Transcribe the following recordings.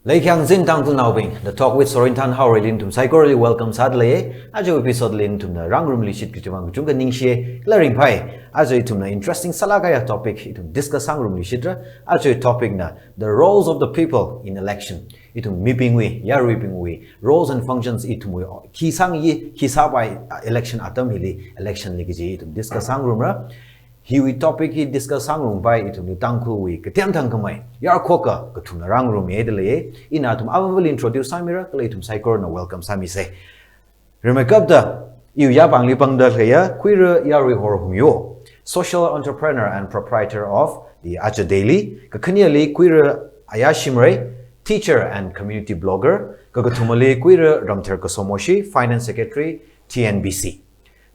Laikang Zin Tang to Naubing, the talk with Sorinthan Haorei Lin tum Psychorally welcome sadly, Ajo episode Lin tum the Rangroom Lishit Kitumang Junga Ningshe, Glaring Pai, Ajo tum the interesting Salagaya topic, itum discuss Sangrum Lishitra, Ajo topic na, the roles of the people in election, itum Miping we, Yariping we, roles and functions itum we, Kisang ye, Kisabai election atom hili, election ligiji, itum discuss Sangrumra. Hiwi topic hi discuss sangrung bai itum ni tangku wi ketiam tang kamai yar khoka katum na rangrum edele ina tum will introduce samira kale itum psychor na welcome sami se remakap da yu ya bangli pangda khaya queer yari hor humyo social entrepreneur and proprietor of the Acha Daily kakhniali queer ayashimre teacher and community blogger kagatumale queer ramther kasomoshi finance secretary TNBC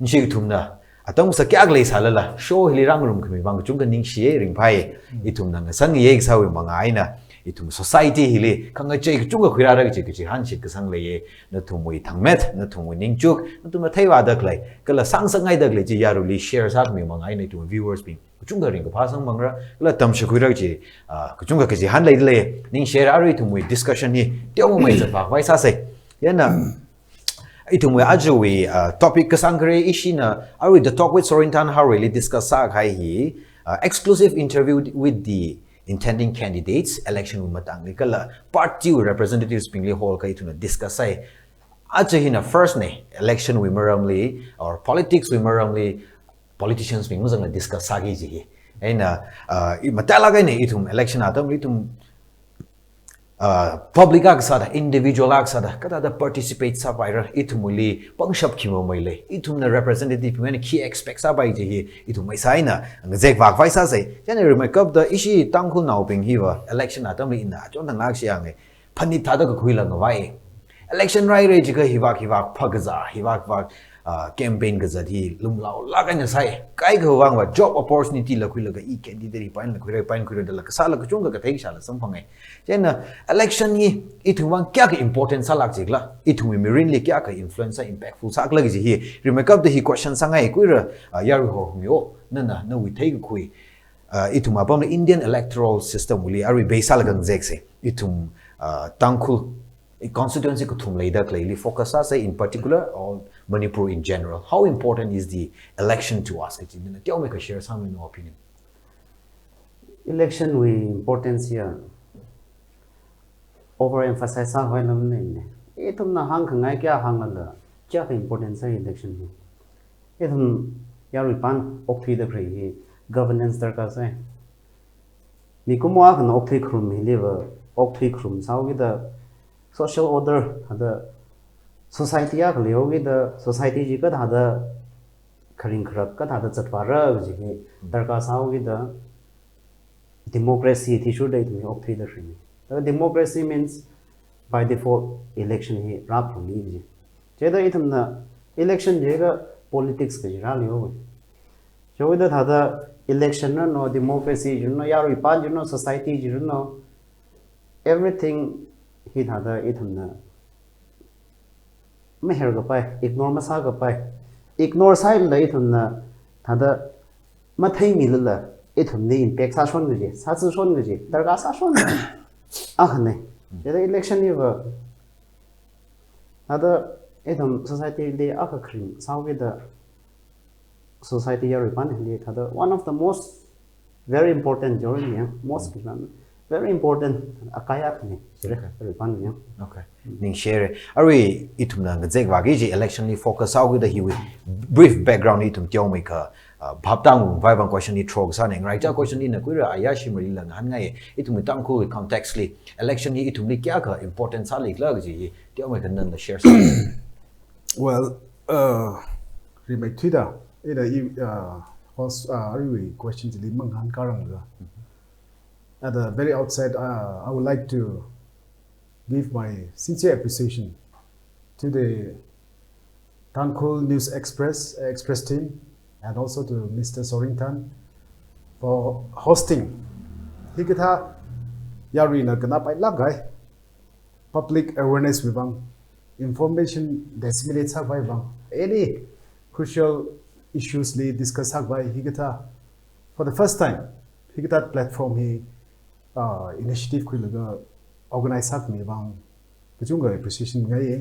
nji tumna atong sa kya glay salala show hilirang room kami bang chung kaning siye ring pai itum nang sang ye sawi mga aina itum society hili kang che chung ka khira ra che che han chit ka sang le na thumui thangmet na thumui ningchuk na tum thai wa dak lai kala sang sang ngai dak le ji yaru li share sa kami mga aina tu viewers bing chung ka ring ka phasang mangra kala tam che khira ji chung ka ji han lai le ning share ari thumui discussion ni tyo mai sa fa vai sa se yana Itumwe ajui topic kasangre ishina are the talk with Sorinthan Haorei discuss kai hi exclusive interview with the intending candidates election matang kala part 2 representatives pingli hall kai tuna discuss ai ajihina first ne election we maramli or politics we maramli politicians ping muzang discuss sagi ji aina matala kai ne itum election atam itum public aksada individual aksada kada da participate sa baira itumuli pangshap khimo maile itumna representative when key expects sa bai ji itum mai saina ngzek wak vai sa sai january mai kap da ishi tangkhul naw ping hiwa election atam ina chon nang lak siang phani thada ko khuila ngwai election rai re ji ga hiwak phagza hiwak campaign ga jadi lumlao laganya sai kai go wang wa job opportunity la khuila ga I candidate pain la khuira pain khuira la sala ka chunga ka thai sala sam phangai jena election ni ithwang kya ka important salak jigla ithumi mirin le kya ka influencer impactful sak la ji hi remakeup the hi question sangai kuira yaru ho myo na we thai khui ithuma bam Indian electoral system uli ari basal gang jekse ithum tangkhul constituency ko thum leida clearly focus say in particular on Manipur in general. How important is the election to us? Tell me, share some in your opinion. Election we importance here overemphasize sa hoy nam ne etum na hang khangai kya hangala kya ka importance sa election ni etum yaru pan okthi da khri governance dar ka sa ni kumwa kan okthi khrum hi lewa okthi khrum saw gi da social order the society ya khliyo gi da society ji ka da khring khrap ka da chatwara ji hi dar ka saw gi da democracy issue dai of the thing. The democracy means by default election he rap from ji. Jeda itam na election jega politics ka jira liyo. Jo da thada election no democracy you know yaru ipan you know society you know everything he thada itam na meher ga pai ignore masa ga pai ignore side la itam na thada mathai milala itum ni impact sa shon ge sa zu shon ge dar ga sa shon ah ne the election ni ba ada itum society de aka khring sa ge the society ya ripan le thada one of the most very important journey most very important akaya ne ripan ne Okay ning share ari itum na ngzek wa ge election ni focus sa ge the hi brief background itum tyo mai ka bhabtang vai bang question ni trog sa neng right question ni na kuira ayashi mari lang han ngai itum tang ko context li election ni itum ni kya ka important sa lik la ji tyo mai kan nan the share well remai thida ida was really question to the mang han karang ga at the very outset I would like to give my sincere appreciation to the Tangkhul News Express team and also to Mr. Sorinthan for hosting. Hikita yari na kana pai lagai public awareness vibang information disseminate sa vai bang any crucial issues li discuss sa vai hikita for the first time hikita platform hi initiative khuilaga organize sak mi bang kachung ga appreciation ngai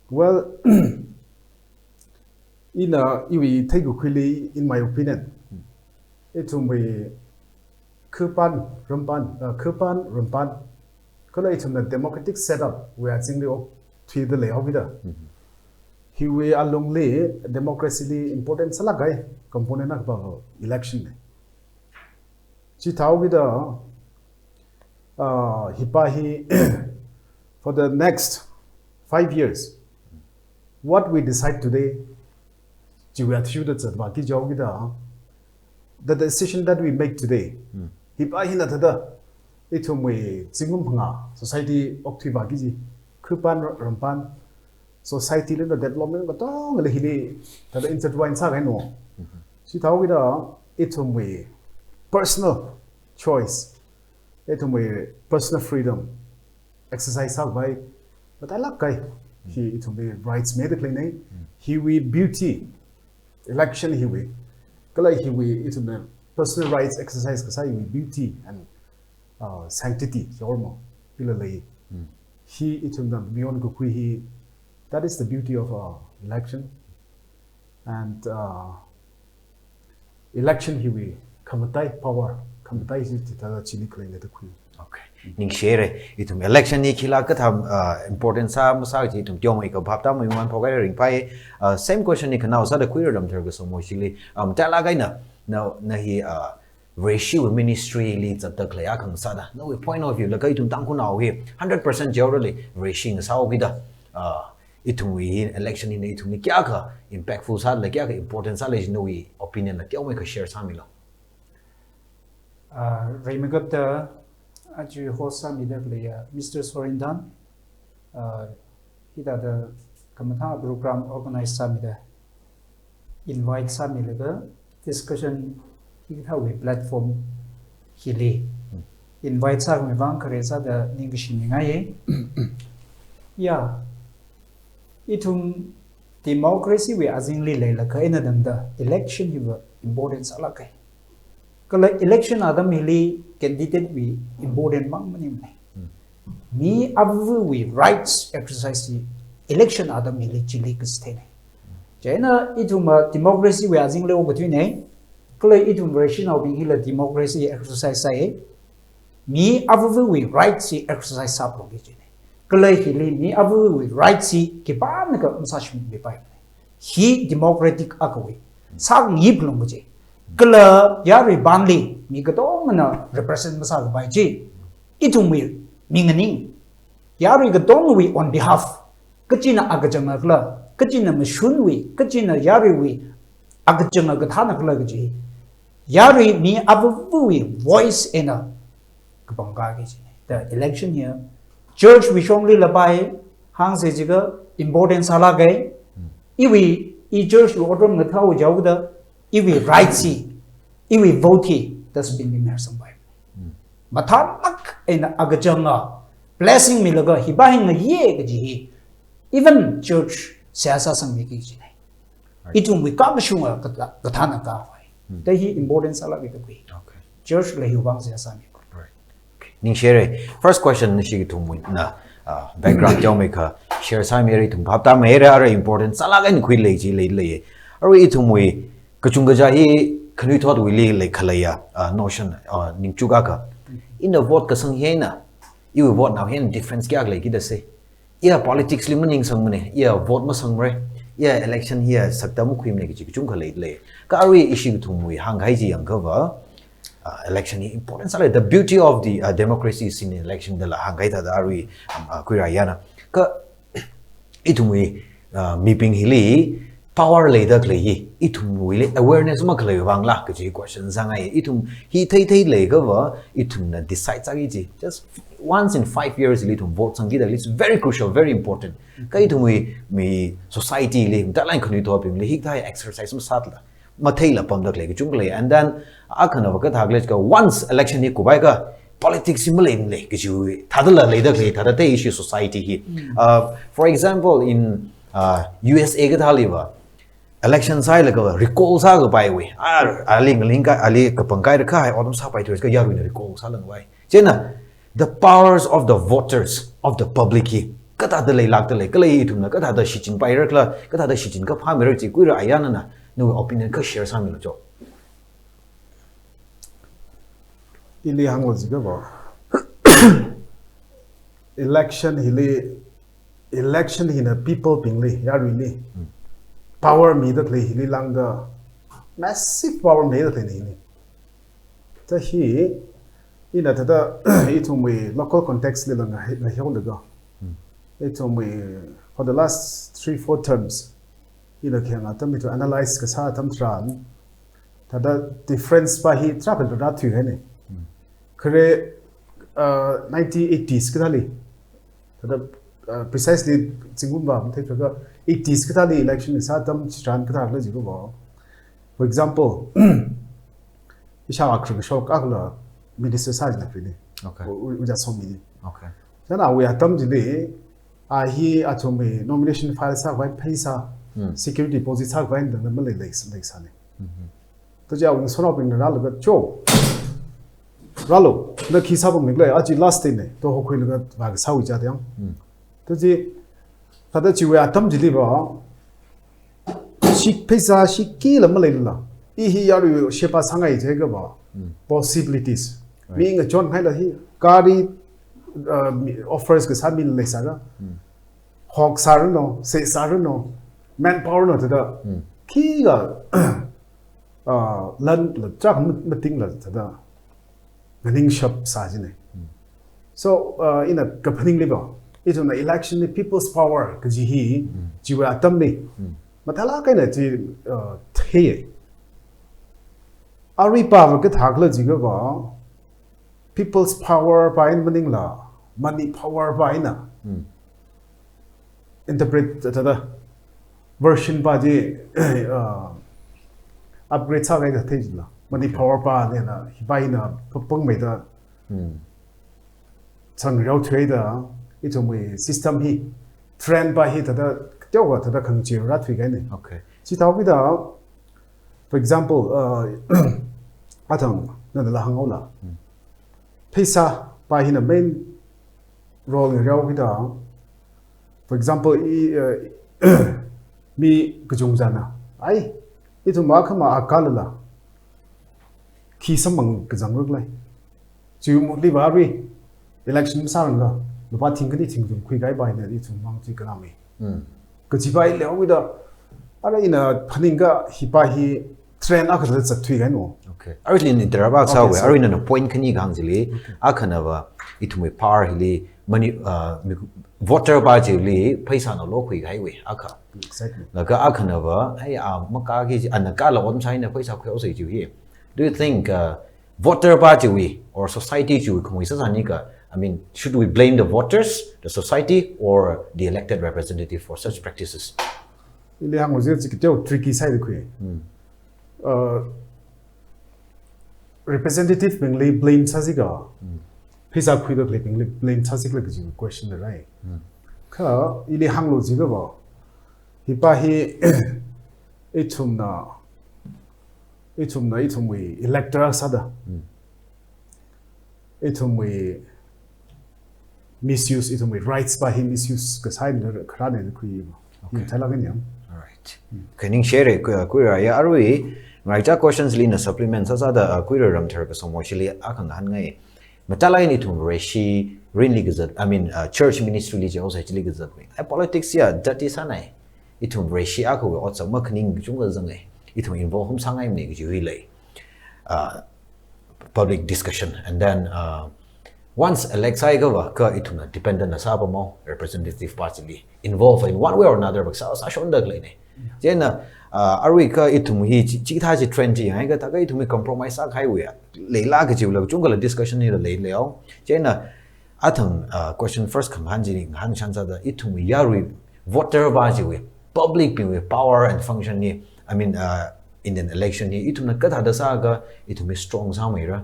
well in iwi take quickly in my opinion itum we kupan rumpan kala itum the democratic setup we are seeing the three the layout with he we along le democracy li important salagai component nak ba election chi thau with hipahi for the next 5 years what we decide today the decision that we make today hipahi na thada itum we singum phanga society octiba gi khupan rampan society le development ba tong le hili thada intertwine sa no si thau gi da itum we personal choice itum we personal freedom exercise out by but I like guy he itum we rights medically nay he we beauty election he we kala he we itum the personal rights exercise kasai we beauty and sanctity yormo ilalai he itum the beyond go he that is the beauty of election and election he we kamatai power kamatai is the chili clean the queen okay ning share itum election ni khila ka tham important sa masa ji itum tyong ka bhap ta mai man phogai ring pai same question ni kana sa da queer ram ther ga so mo chili ta la gai na hi ratio ministry li chat tak la khang sa da no point of view la kai tum tang ku naw hi 100% generally ratio sa wi da itum wi election ni itum ni kya ka impactful sa la kya ka important sa le no wi opinion la tyong mai ka share sa mi lo Raimagat aju hosa midagleya Mr. Sorinthan ida the kamatha program organize samida invite samilaga discussion hitha we platform hili invite sa me bang kare sa da ningishin ngai ya itum democracy we azingli leila ka inadam da election hiwa importance alakai kala election adam hili candidate we important mang mani me avu we rights exercise election adam hili chili kstene jaina ituma democracy we azing le between kala itum version of hila democracy exercise sai me avu we rights exercise sa pro gi kala hili me avu we rights ki ba na ka msach me pai he democratic akwe sa ngi plong ge kala yari banli mi gadong na represent masa bai ji itum wi mingani yari gadong wi on behalf kachina agajanga kala kachina mashun wi kachina yari wi agajanga gathana kala ji yari mi abu wi voice in a kabanga ji the election here church we strongly labai hang se jiga important sala gai iwi I church order ngathau jawda iwi right si iwi vote das bin mi mer sam bai mathamak in agajanga blessing mi laga hibahin na ye gaji even church siasa sang mi ki ji itum wi kam shunga ka thana ka bai the hi important sala bi ka okay church le hi bang siasa mi right ning share first question ni shi tum na background jaw me ka share sa mi ri tum bhap ta me ra important sala ga ni khui le ji le ari itum wi kachung ga ja hi khani thot wi le khalaya notion ning chu ga ka in the vote ka sang he na you vote now hen difference kya le ki da se yeah politics lim ning sang mane yeah vote ma sang re yeah election here saktam khim ne ki chung khalai le ka ari issue thum wi hang gai ji yang ka ba election important sala the beauty of the democracy is in election the hang gai da ari kuira yana ka itum wi meeting hili power later clay itum will awareness ma clay wang la ke question zanga itum hi thei le ga wa itum na decide sagi ji just once in 5 years itum vote sangi that is very crucial very important ka itum we society le ta line khni to pim le hi thai exercise ma sat la ma thei la pam dak le ke chung le and then a khana wa ka thak le ka once election ni ku bai ka politics sim le le ke ju thadala le dak le thada te issue society hi for example in USA ga thaliwa election sai la ga recall sa ga bai we ali ka pangkai ra khai odom sa pai thos ka yaru ne recall sa lang bai chena the powers of the voters of the public hi kata da lei lak da lei kalai itum na kata da shichin pai rak la kata da shichin ka pha mer chi kuira ayana na no opinion ka share sa mi lo jo ili hanglo jiga ba election hina people pingli yaru ni power me that li lang da massive power me that ni ta hi ina ta da itum we local context le lang na hiong da itum we for the last 3-4 terms ina kya atam to analyze ka sa atam tran ta da difference pa hi travel da thu hai ne kare 1980s kadali tada precisely chingum ba the ka 80s kadali election sa tam stran ka la jigo ba for example isha akru shok akla minister sa la fini okay uja somi okay sana we atam jile a hi atome nomination file sa vai paisa security deposit sa vai da ma le sa ne to ja un sono pin na la cho ralo na khisa bang niklai aji last day ne to hokoi laga ba sa wi ja dyang to ji tada chi we atam jili ba shi pesa shi ki la ma le la I hi yaru shepa sangai je ga ba possibilities being a john hai la hi kari offers ka samin le sa ga hok sar no se sar no manpower no tada ki ga lan la chak meeting la tada running shop sajine so in a governing level it on the election the people's power ka ji hi ji wa atam ni mathala kai na ji the ari power ka thakla ji ga ba people's power by in meaning la money power by na interpret the version ba ji upgrade sa ga the ji la money power pa ne na hi bai na pung mai da chang rau thei da I to me system hi trend ba hi da tyo ga da khang chi ra thui ga ne okay chi taw bi da for example atang na da hang ola pesa ba hi na main role in rau bi da for example mi kujung jana ai I to ma khama akala khi samang ka jang ruk lai chu mu li ba ri election sa rang ga lo pa thing ka ni thing jum khui gai bai na I chu mang chi ka mi ka chi bai le wi da ara ina phaning ga hi pa hi train a ka da cha thui gai no okay arlin interabak sa we arina no point khani gang jili akhana ba itumi power hili money voter ba jili paisa no lo khui gai we akha exactly laga akhana ba ai maka gi anaka la on sai na paisa khoi osai ju hi do you think voter party we or society ju kong isa sanika I mean should we blame the voters the society or the elected representative for such practices ile hang oje chi teo tricky side khoi representative bengli blame sajiga phisa khoi da bengli blame sajik la ji question the right kha ile hang lo ji ga ba hi pa hi itum we electoral sada itum we misuse itum we rights by him misuse ka side na khra ne khu yi thala ga nyam all right kening share kuira ya arui ngai cha questions lina supplements sa da kuira ram thar ka somochili akang han ngai matalai ni thum reshi really gazet I mean church ministry li je also actually gazet me politics ya that is anai itum reshi akho otsa makning chung ga zangai it will involve hum sangai ne gi relay public discussion and then once elect sai ga ka ituna dependent na sa mo representative party involved in one way or another but sa shon da le ne jena arwi ka itum hi chi tha ji trend ji ai ga ta ga itum compromise sa khai we le la ga ji lo chung ga discussion ni le leo jena athang question first khang han ji han chan sa da itum yarwi voter ba ji we public be power and function ni I mean in an election ni itum na kada da sa ga itum strong sa mai ra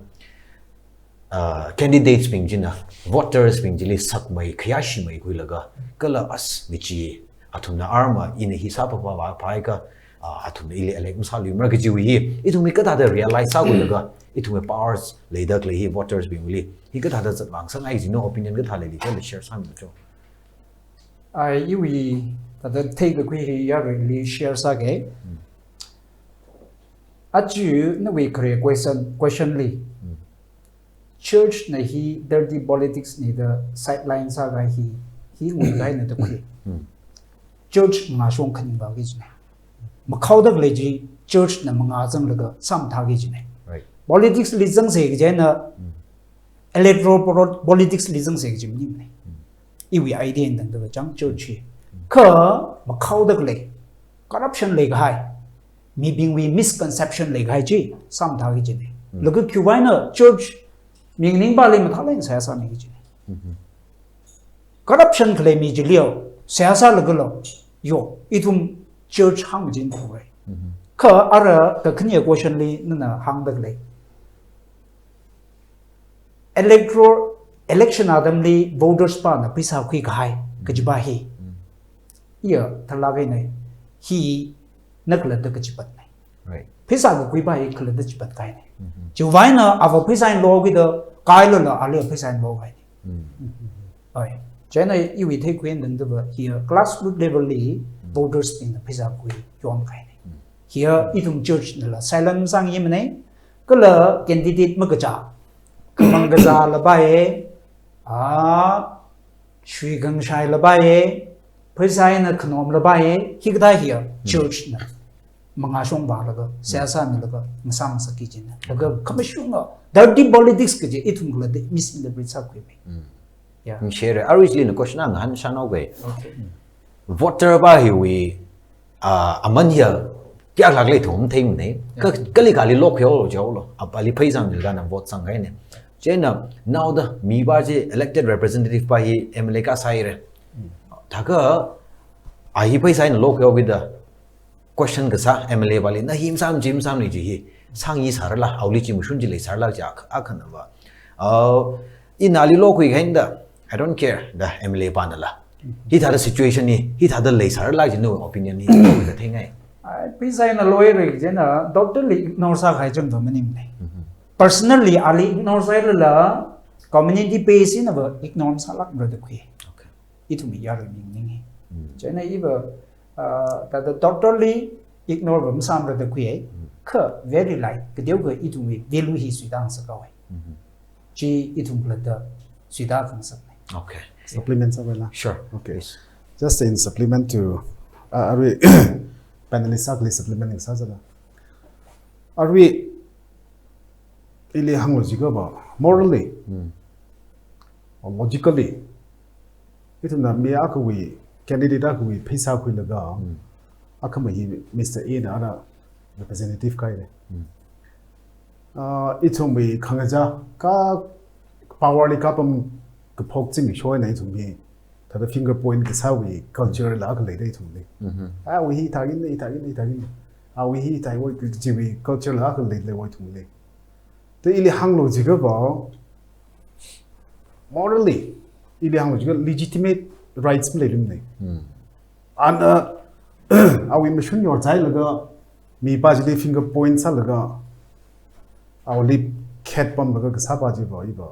candidates being jina voters being jili sak mai khyashi mai khui laga kala as michi athum na arma in hi sa pa ba pai ka athum ile elect musal yumra ke jiwi hi ithum mi ka da realize sa gul ga ithum powers leader kle hi voters bi muli hi ka da wang sang ai no opinion ka thale li ka share sam jo I we that take the query ya really share sa ge aju na we create question li church na hi dirty politics ni the sidelines sa ga hi ngai gai na the query church nga shong khan ba gi jne ma khau dak le ji church na mga jang la ga sam tha gi jne right politics li jang se ge na electoral politics li jang se ge jim ni iwi idea dang da chang church ka ma khau dak le corruption le gai mi bing we misconception le gai ji sam tha gi jne lo ga kyu bai na church ming ning ba le ma tha le sa sa mi gi jne corruption kle mi ji liao sa sa le ga lo yo itum church hang jin ko re ka ara ka khnie question li na hang dak le election adam li voters pa na pisa khi gai ka ji ba hi ya thala gai nei hi nak la da ka ji pat nei right pisa ga kui ba hi khla da ji pat gai nei ju vai na ava pisa in lo gi da kai lo na ale pisa in lo gai nei ai chena iwi thei kuen dan da here grassroots level li voters in the pisa kui yon kai nei here itum church na la silent sang yim nei ka la candidate ma ga cha mang ga za la ba ye shui gang shai la ba ye pisa na knom la ba ye hi ga da here church na mga shong ba la ga sa sa mi la ga masam sa ki jin la ga kamishung dirty politics ke je itum la de misinterpret sa kui me yeah share originally no question ang han shan away voter ba hi we aman here kya lag le thum thing ne ka li ka li lok yo jo lo apali phai sang ga na vote sang ga ne chena now the mi ba je elected representative ba hi mla ka sai re thaga ai phai sai na lok yo with the question ga sa mla ba le na him sam jim sam ni ji hi sang yi sar la auli chi mushun ji le sar la ja akhana ba inali lok wi hen da I don't care the MLA panala. He had a situation he had a laser like no opinion he the thing I pisa na lawyer je na doctor li ignore sa khai chung ba manim nei personally ali ignore sa la community base in ba ignore sa lak bro de khi okay itu mi yar ning ning je na iba the doctor li ignore ba sam bro de khi ka very like ke deu ga itu mi value hi sui dang sa ka wai ji itu bla da sui da kan sa okay Supplements available. sure Okay. Just in supplement to are we panelists are supplementing sajala. Are we ili hanglo jiga ba morally or logically it na me akwi candidate akwi pisa kwi laga akama hi Mr. A na ana representative kai ne itum we khangaja ka power li ka pam ka phok chimi shoi nai thum bi ta finger point ka sa we culture la ka le dai thum le we hi tagin we hi tai wo ji we culture la ka le wo thum le te ili hanglo ji ga ba morally ili hanglo ji ga legitimate rights le lum ne an we mission your chai la ga mi pa ji finger point sa la ga lip cat pam la ga sa ba ji ba i ba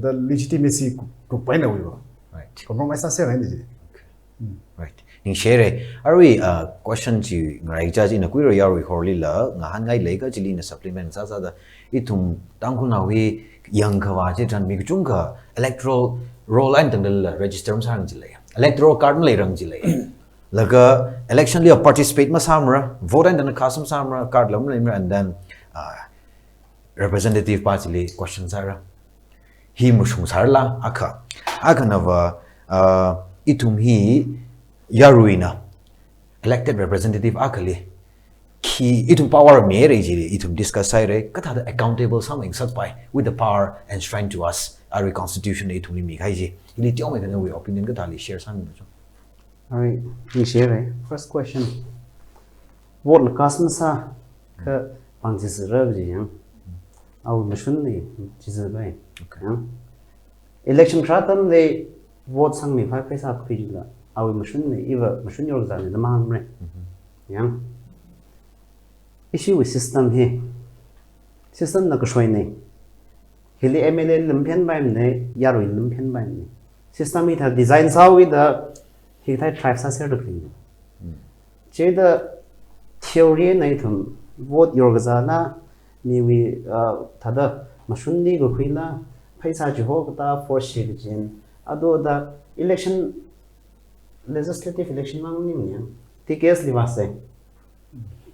the legitimacy to point away right compromise sa ra ni right ning share are we question ji ngai ja ji na kwi ro ya ri khorli la nga han ngai le ga ji li na supplement sa da itum tang khu na we yang kha wa ji tran mi chung ka electoral roll and tang la register ma sang ji le electoral card le rang ji le la ga election li participate ma samra vote and na khasam samra card lam le and then representative party le question sara hi mushung sarla akha nava itum hi yaruina elected representative akali ki itum power mere ji itum discuss sai re katha accountable something such by with the power and strength to us our constitution itum mi khai ji ili tiong me kana we opinion ka thali share sang no all right we share first question what kasm sa ka pangji sra ji yang au mission ni ji zai bai election khatam le vote sang mi phai paisa khri la au mission ni iwa mission yor za ni da mang re yang issue with system he system na ko shoi nei hili MLA limpian bai ne yaroi limpian bai ne system it has design sao with the he thai tribe sa ser được che the theory nei thum vote yor gazala mi wi thada mashun ni go khila paisa ji ho ta for shig jin ado the election legislative election mang ni nya ti case liwase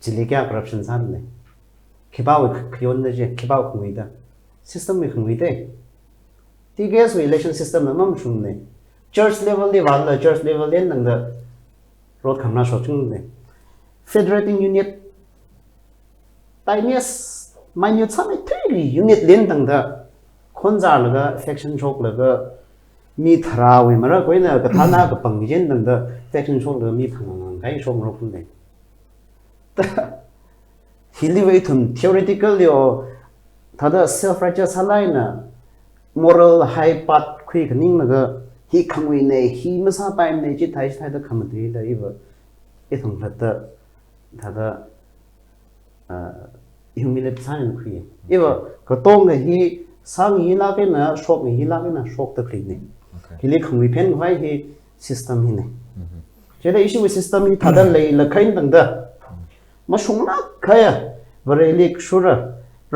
chili kya corruption san ne khibaw khyon ne je khibaw khui da system me khui de ti case election system na mam shun ne church level de wal church level den nang da road khamna so chung ne federating unit tiniest minute some three unit len dang da khonja laga faction chok laga mi tharawi mara koina ka thana ka pangjen dang da faction chok laga mi phang kai som ro kun ne hili wei thum theoretical yo thada self righteous halaina moral high path khui khaning laga hi khangwi nei hi masa time nei chi thai thai da khamati da iba e thong thata thada humility san khui iba ko tong ne hi sang hi la ke na shok hi la ke na shok ta khri ne hili khangwi phen vai hi system hi ne che da issue with system hi thada lei la khain dang da masung na khaya vareli shura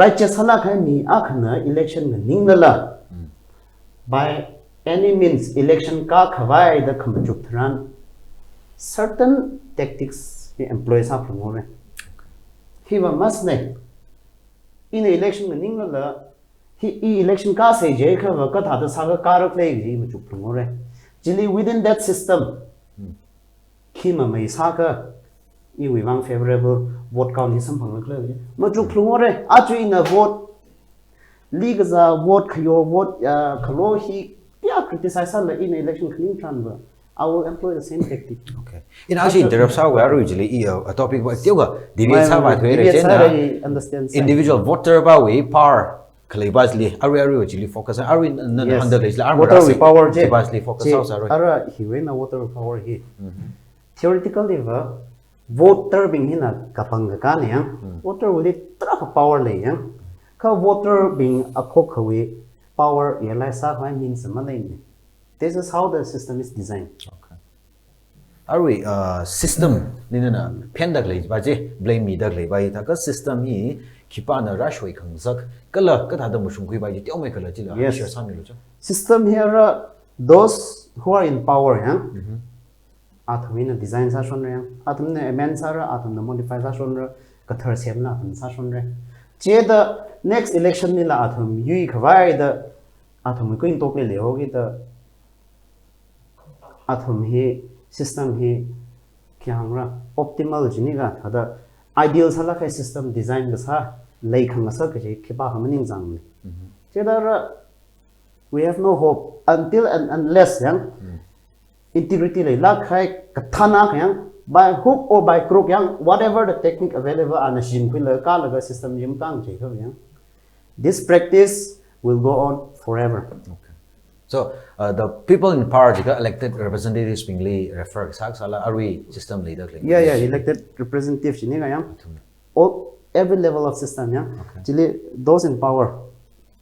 righteous hala khai mi akhna election ga ningla by any means election ka khawai da khamjuk thran certain tactics employees are promoted he must ne in election ga ningla he election ka se je kha ka tha da sa ga karak le ji mu chuk promote jili within that system khima mai sa ka i we wang favorable vote count hi sam phang la le ma chuk promote a chu in a vote league za vote khyo vote khlo hi ya criticize la in election clean tran ba I will employ the same tactic. Okay. In actually interrupt sa wa usually a topic ba tioga debate sa ba thwe re understand individual voter ba we power kalibasli ari usually focus ari under the voter power je basli focus sa ro ara hi we na voter power hi theoretically va voter being hina kapang ka ne voter will tra power le yang ka voter being a kokhawe power realize sa ha means ma le ne this is how the system is designed. Okay. Are we system nina pen dak le ba je blame me dak le ba ta ka system hi khipa na rush we khang sak kala ka tha da musung kui ba ji tyo me kala ji la share sam lo cha system here those who are in power athmin design sa shon re athmin amend sa ra athmin modify sa shon ra ka thar sem na athmin sa shon re che the next election ni la athum yui khwai the athum ko in to le hogi the athum hi system hi kyangra optimal jiniga thada ideal sala kai system design ga sa lei khang sa ka je khipa hamaning jang ni chedara we have no hope until and unless yang integrity lei la khai kathana yang by hook or by crook yang whatever the technique available and machine pin la ka la system yim kang je ka yang this practice will go on forever. Okay. So the people in power jiga elected representatives being refer sak sala are we system leader yeah elected representatives ni ga yang all every level of system yang jili those in power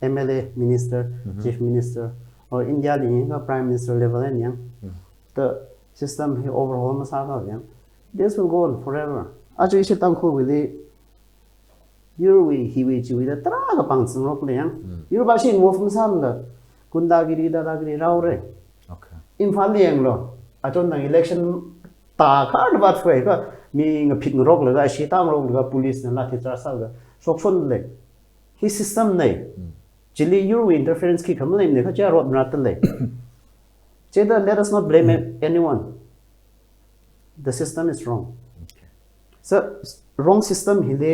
MLA minister chief minister or India li ga prime minister level en yang the system he overhaul ma sa ga yang this will go on forever aju isi tang khu wi yurwi hiwi chi wi da tra ga pang sung rok le yang yur ba shin wo fum sam la Gundagiri dadagiri raure. Okay. Infal yang lo. Aton nang election ta khar bat fwe ka mi nga phit rok la ga shitang rok la police na lathi char sa ga sokson le. Hi system nei. Chili you interference ki kham le ne kha cha rot rat le. Cheda let us not blame anyone. The system is wrong. Okay. So wrong system hi le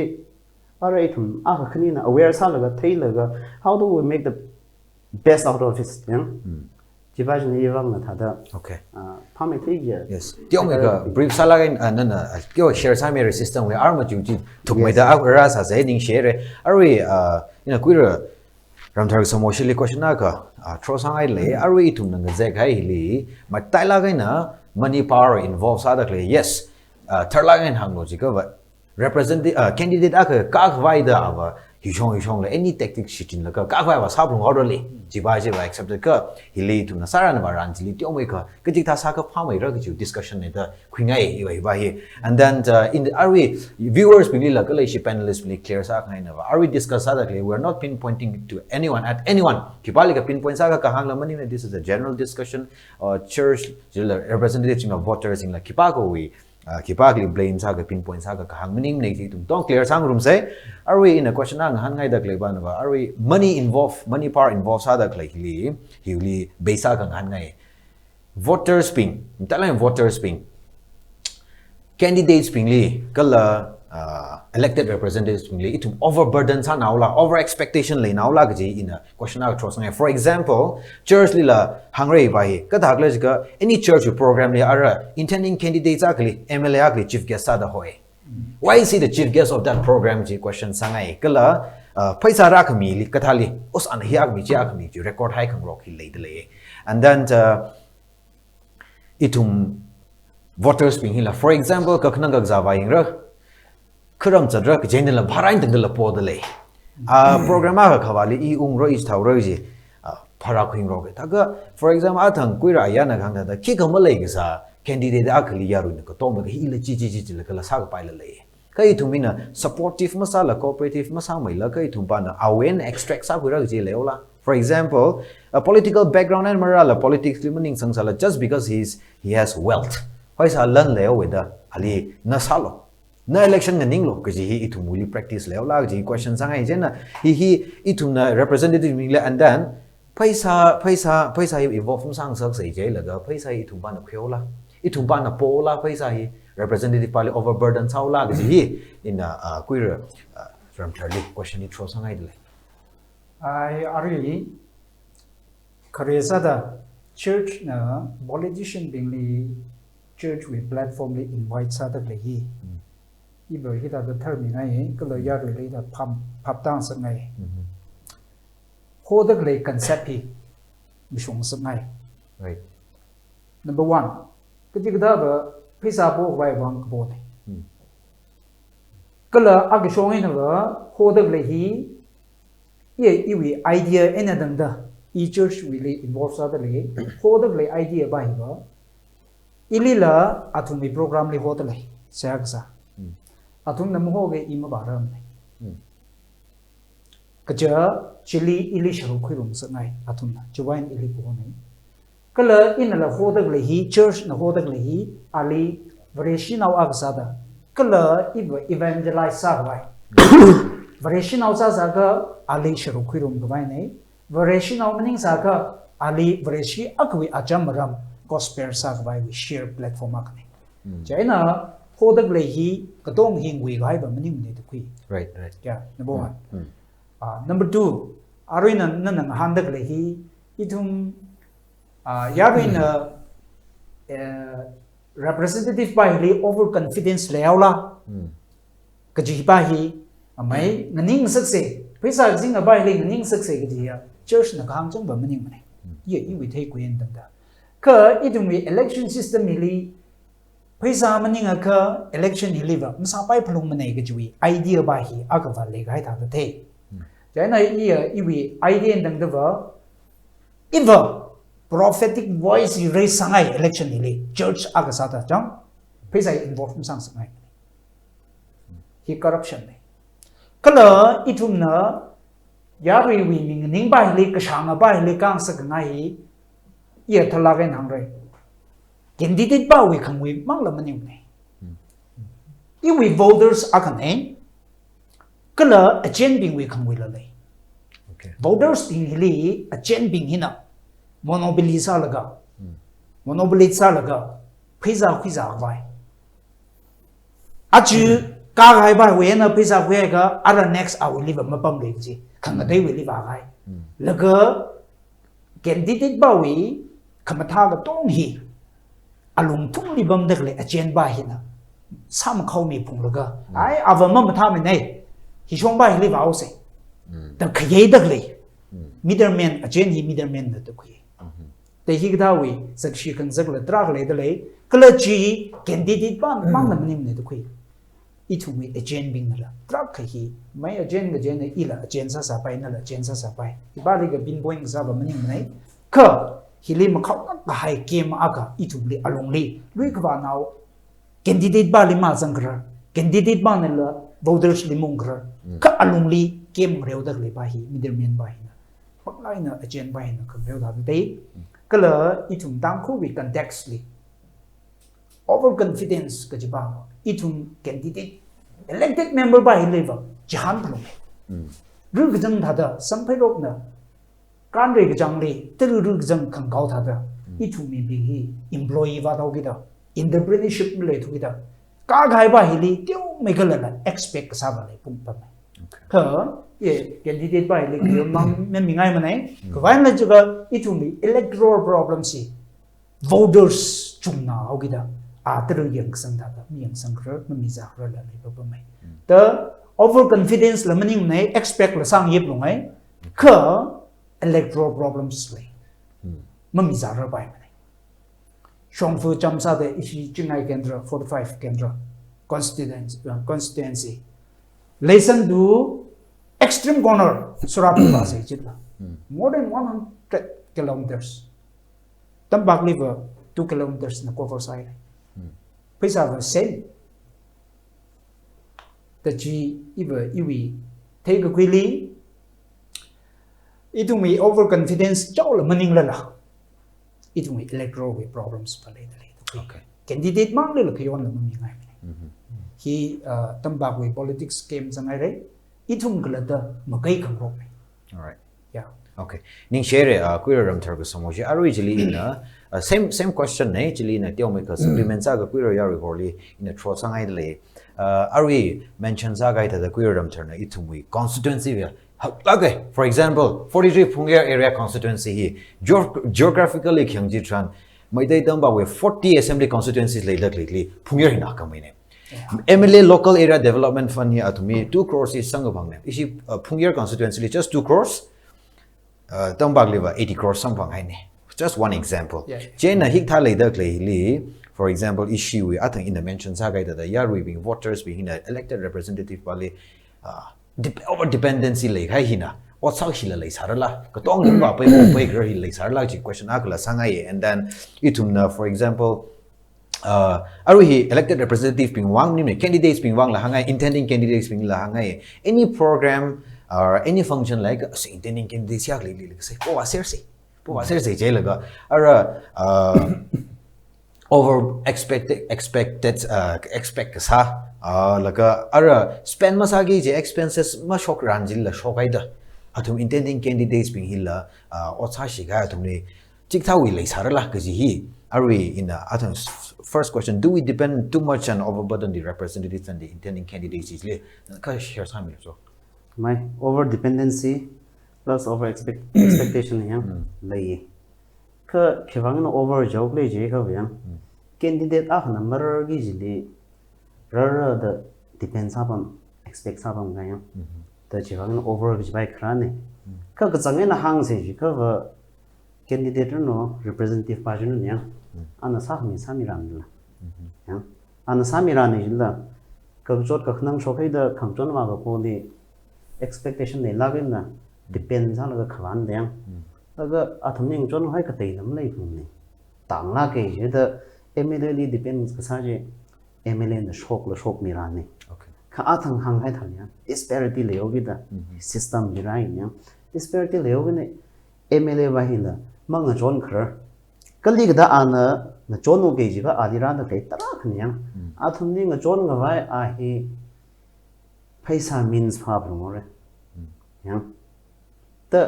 alright a khani na aware sa la ga thai la ga how do we make the best out of it yang jibaj ni yawang na thada okay phame thei ye yes tyo me ka brief sala gain na kyo share sa me system we arma ju ji thuk me da ra sa ze ning share ari ina kuira ram thar so moshili question na ka tro sang ai le ari thum na ze gai li ma tai la gain na money power involved sa da le yes thar la gain hang lo ji ka but representative candidate ka vai da ava hishong le any tactic shitin la ka vai wa sablung order le jiba accepted ka hili tu na saran ba ran jili tiong ka kajik tha sa ka phamai ra ka discussion ne da khwingai hi ba hi and then in the are we viewers bili la ka le shi panelists bili clear sa khai na ba are we discuss sa da we are not pinpointing to anyone at anyone kibali ka pinpoint sa ka hang la mani this is a general discussion church representatives of voters in la kipa ko we kipagli blame sa ka pinpoint sa ka hang meaning nei ti tum tong clear sang room say are we in a question ang han ngai dak le ba na ba are we money power involved sa dak le hili besa ka han ngai voters ping talai voters ping candidates ping li kala elected representatives ping li itum overburden sa naula over expectation le naula ga ji in a question out throw sang for example church li la Haorei ba hi ka dak le ga any church program li ara intending candidates akli MLA akli chief guest sa da hoy why is he the chief guest of that program ji question sangai kala paisa ra khami li kathali us an hiak mi ja khami ji record high khang rock hi le de le and then itum voters ping hi la for example ka khnang ga zawa ing ra khram chadra ka jeng la bharain tang la po de le program a khawali I ung ro is thau ro ji phara khing ro ta ga for example athang kuira ya na khang da ki kham le ga sa candidate akli yaru ne ko to ma hi le chi la ka la sa ka pai la le kai thumina supportive masala cooperative masa mai la kai thumpa na awen extract sa ku ra ji le ola for example a political background and morala politics limaning sangsala just because he has wealth hoi sa lan le with the ali na salo na election na ninglo ka ji hi ithumuli practice le ola ji question sangai jena hi ithumna representative mingla and then paisa involve sang sak sei je la ga paisa ithumpa na khyola ithumpa na pola paisa hi representative pali overburden saula ga ji in a queer from thirdly question it throw sangai de I really Korea church na politician bingli church with platform li invite sa da le hi ibo hi da term ngai ko lo ya le da phap tang sa ngai ho da le concept hi misong sa ngai right number 1 cái gì đó là pizza bộ vài vòng bộ này cái là ác cái số này là hồ được lấy hi ye iwi idea ena dang da e church really involved sa da le hồ được lấy idea ba hi ba ili la athum mi program li ho da le sa sa athum nam ho ge im ba ram này cái chợ chili ili shuru khui rum sa ngai athum na chuwain ili bo này cái là in là hồ được lấy hi church là hồ được lấy hi ali variation nào ác sa da cái là evangelize sa vậy variation nào sa cái ali shuru khui rum cái này variation nào meaning sa cái ali variation ác vi ajam ram gospel sa cái we share platform ác này vậy là hồ được lấy hi cái đông hình vi cái vậy meaning này được right yeah number 1 number 2 arin nan han được lấy hi itum yarin representative by li overconfidence leola kaji ba hi amai naning sakse phaisa jing ba li naning sakse kaji ya church na khang chang ba maning mane ye I we take queen dang da ka idum we election system li phaisa maning ka election hi liva msa pai phlung mane kaji we idea ba hi agwa le gai ta the ja na I we idea dang da ba iva prophetic voice raise sangai election ni church agasata jang phaisa involve sang sangai hi corruption ne kala itumna yari wi ming ning bai le ka shanga bai le kang sa ngai ye thala gen hang re candidate ba wi khang wi mang la maning ne I wi voters akane kala agent bing wi khang wi la le okay voters bing li agent bing hina monopoly sa laga monopoly sa laga pizza pizza vai achu ka gai ba we na pizza we ga ara next I will live ma pam le ji khang dai we live gai laga candidate ba we khamatha ga tong hi alung thung li bam dak le achen ba hi na sam khau mi phung laga ai avama ma tha me nei hi shong ba hi live out se ta khye dak le middleman achen hi middleman da ta khye te hi ga we sak shi kan zak la trak le de le kala chi candidate ba mang na nim ne de khoi itu mi agent bing nala truck hi mai agent ga jen ila agent sa pai nala agent sa pai ibali ga bin boing sa ba mani mai ka hili ma khau ka hai kem aga itu li along li lui ka ba naw candidate ba li ma jang gra candidate ba nala voters li mong gra ka along li kem reu da li ba hi middleman ba hi na paklai na agent ba hi na ka reu da dei ka la itu dang khu wi context li overconfidence ka jiba itum candidate elected member by level jahan plum ru gjang thada sampai rok na kan re gjang le telu ru gjang khang gau thada itum mi bi hi employee wa dau gi da entrepreneurship le thu gi da ka gai ba hi li tiu me ga la expect sa ba le pum pa ka ye candidate by le gi mang me mi ngai ma nai ka wa na ju ga itum mi electoral problem si voters chung na au gi da after yang sang thada mi yang sang kra mi za kra la le ba mai the overconfidence la maning nai expect la sang yep long ai ka electoral problems le mi za ra bai mai shong fu cham sa de ishi chingai kendra 45 kendra constituency listen to extreme corner surap ba se chitla more than 100 kilometers tambak liver 2 kilometers na cover side Pesa va sen the g iwi take a quickly itu mi overconfidence chaw la maning la itu mi electoral problems pa le okay candidate mang le ka yon la mi ngai hi tambak we politics game sangai re itum gala da makai kang ro all right yeah okay ning share queer ram thar ko samoji aru jili in same question ne jili na tio me ka supplement sa ga queer ya recordly in a tro sangai le aru mention sa ga ita da queer ram thar na itum we constituency okay for example 43 phungya area constituency hi geographically khyangji tran maidai tamba we 40 assembly constituencies le lately phungya hina kamai ne MLA local area development fund here atumi 2 crores is sang bang ne isi phungya constituency just 2 crores tambak liver 80 crores sang bang hai ne just one example chain na hik tha le dak le li for example issue we I think in the mention sa ga da ya being voters being elected representative bali over dependency le khai hina o sa hila le sarala ka tong lim ba pe mo pe gro hi le sarala ji question akla sangai and then itumna for example aruhi elected representative being wang ni candidates being wang la hangai intending candidates being la hangai any program or any function like intending candidates yak li say po aser se je laga ara over expect sa laga ara spend masagi je expenses ma shok ranjil la shokai da atum intending candidates being hilla otsa shiga atum ni chikta wi le sarala ka ji hi are we in the first question do we depend too much on overburden the representatives and the intending candidates is le ka share sami so my over dependency plus over expectation ya lai ka khewang no over job le je ka yang candidate ah number gi jili ra the depends upon expect sabam ga yang the khewang no over gi bai krane ka ka chang na hang se ji ka candidate no representative party no ya ana sami ram la ya ana sami ran ni la ka jot ka khnang shokai da khangchon ma ga ko ni expectation ne lagin na depend sa la khwan deng aga athmning chon hai ka tei lam lai phum ni tang la ke je da MLA li depends ka sa je MLA na shok mi ran ni okay ka athang hang hai thang ya disparity le yogi da system bi rai ya disparity le yogi ne MLA wa hi la mang chon khar kali ga da ana na chon no ge ji ga adira da ke tara khni ya athmning chon ga wai a hi paisa means pha more ya the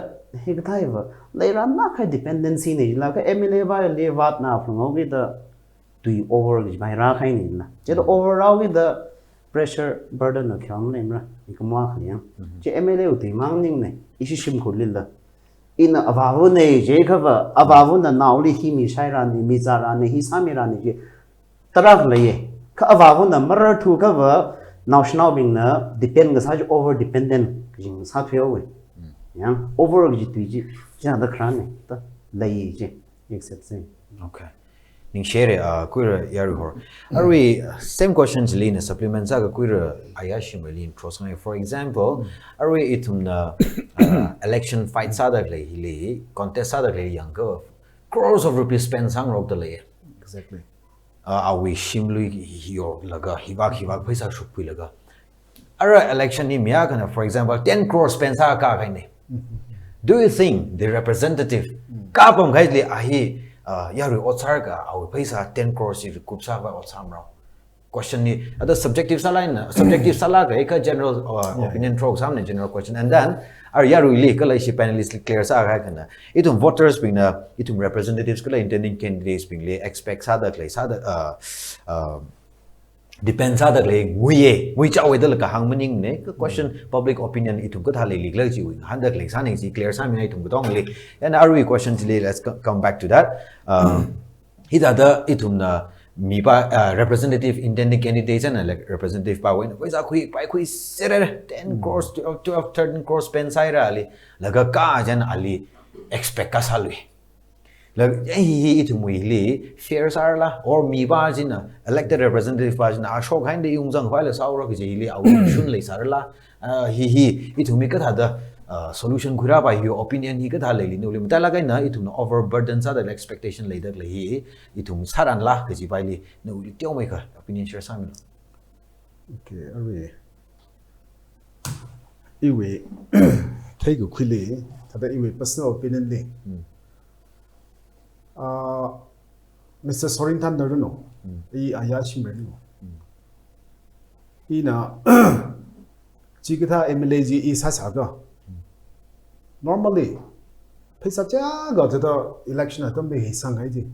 higthaiva leiran na khai dependency nei la ka MLA ba le wat na phungo gi da tui over gi bai ra khai ni la che the overall gi the pressure burden na khyam nei mra ikma khliya che MLA u ti mang ning nei isi sim khulil la in abavu nei je khava abavu na nauli hi mi sai ra ni mi za ra ni hi sa mi ra ni ji tarak le ye ka abavu na mar thu ka wa national being na depend ga sa over dependent jing sa thyo we yang over ji tu ji ja da kran ne ta lai ji except say okay ning share kuira yaru hor arwi same questions lean supplements aga kuira ayashim lean cross for example arwi itumna election fight sada le hili contest sada le younger crores of rupees spent sang rok le Exactly. awi shimlu hiyor laga hibak paisa shukpui laga ara election ni mya kana for example 10 crores spent sa ka kaine do you think the representative ka pam gaile ahi yaru otsar ka awi paisa 10 crores if kupsa ba otsam raw question ni other subjective sala ka eka general opinion throw samne general question and then ar yaru li ka lai shi panelist clear sa ga kana itum voters bing na itum representatives ka lai intending candidates bing le expect sa da klai sa da depends sa da le ngui chawe da ka hang maning ne ka question public opinion itum ka thale li glai ji wing han da klai sa ne ji clear sa mi itum ka dong le and are we questions le let's come back to that hida da itum na mi ba representative intending candidates and representative power when was a quick server 10 crores 12 13 crores spend sai ra ali laga ka jan ali expect ka salwi lag hi itu mui li shares are la or mi ba jin elected representative ba jin a shok hain de yung jang fa la saw ro ki li aw shun le sar la hi itu mi ka tha da solution khura ba your opinion hi ka tha le li no le mata la kai na itu no overburden sa the expectation le dak le hi itu saran la ke ji bai li no li tyo mai ka opinion share sa mi Okay, alright. Iwe take a quickly tada iwe personal opinion le. Mr. Sorinthan no. I ayashi me no. Ina jigita MLA ji isa saga. Normally paisa jaga tada election atam be hisang hai ji.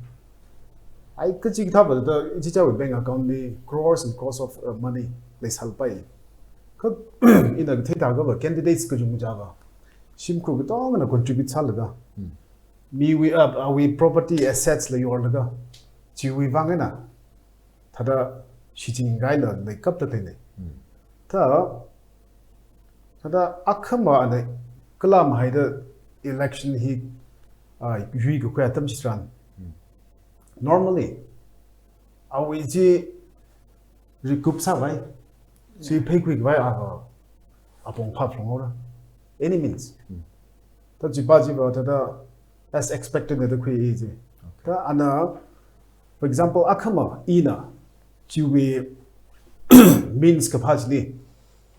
I could see top of the Ichicha bank account the crores and crores of money les halpai. Could in the Tata Gova candidates could you Java. Shim Kruga and contribute salaga. Me we up are we property assets like your laga. Chiwi Vangana. Tada Shitting Gaila like up the thing. Ta Tada Akama and the Kalam Haida election he Yuigo Kwatam Stran. Normally, our easy recoup sa vai, so you pay quick vai upon pop from order. Any means. That's the as expected that the quick easy. And for example, Akama, Ina, Chiwi means capacity.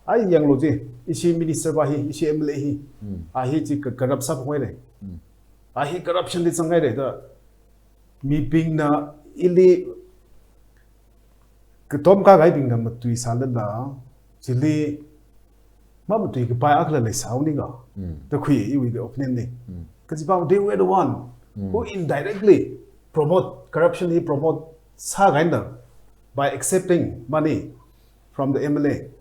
I young logi, is she minister by he, is she MLA? I hate corrupt subway. I hate corruption is some mi ping na ili ketom ka gai ping na matui salat la chili ma matui ke pa akla le saw ni ga the khui I we the opinion ni cuz they were the one who indirectly promote corruption he promote sa gai na by accepting money from the MLA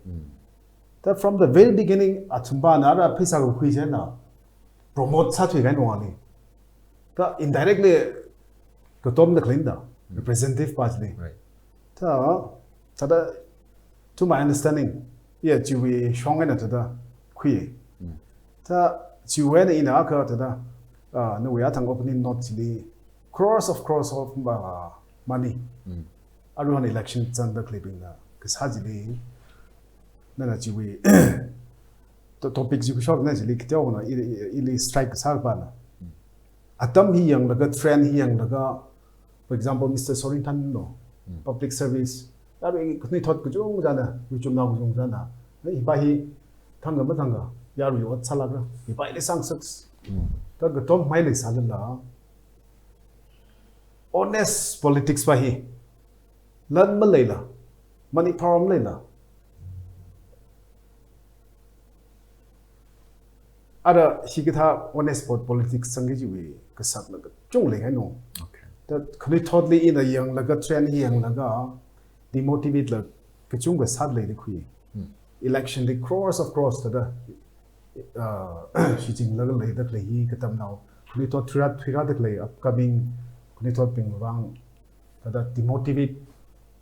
that from the very beginning atumba na ra phisa ko khui chen na promote sa thui gai no ni ta indirectly the Tom the Clinda, representative party. right Tada, to my understanding, yeah, Jiwi Shong and Tada, Kui. Ta Jiwen in Aka Tada, no, we are opening not the cross of money. I run elections under clipping the Kashajili, Nana Jiwi. The topics you shock naturally, Kitona, ili strike Salbana. Atam he young, the good friend he young, the for example, Mr. Sorinthan no public service. That we could not go to Jana, which you now Jana. He buy he Tanga Matanga, Yaru, what Salaga, he buy the success. That the Tom Miley Salala. Honest politics by he. Learn Malayla. Money power Malayla. Other she could have honest politics Sangaji, Kasat like a jungling, I know. That could totally in a young laga trend he young laga demotivate la kachunga sadly the queen. Election the cross of cross to the shooting level that he katam now. Could thought periodically upcoming could thought being wrong that demotivate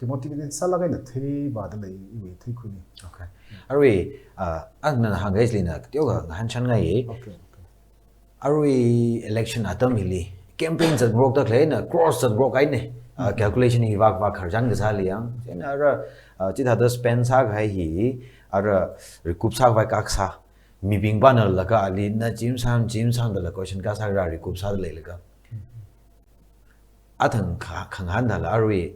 salaga in a three badly we take kuni. okay are we agna hangaisli na tyoga hanchan ngai Okay. are we election atam hili campaigns at broke the clay na cross at broke ai ne calculation hi va kharjan ga sa liang chen ara chi tha da spend sa ga hi ara recoup sa vai kak sa mi bing ban la ka ali na jim sam da la question ka sa ra recoup sa le la ka athang khang han da la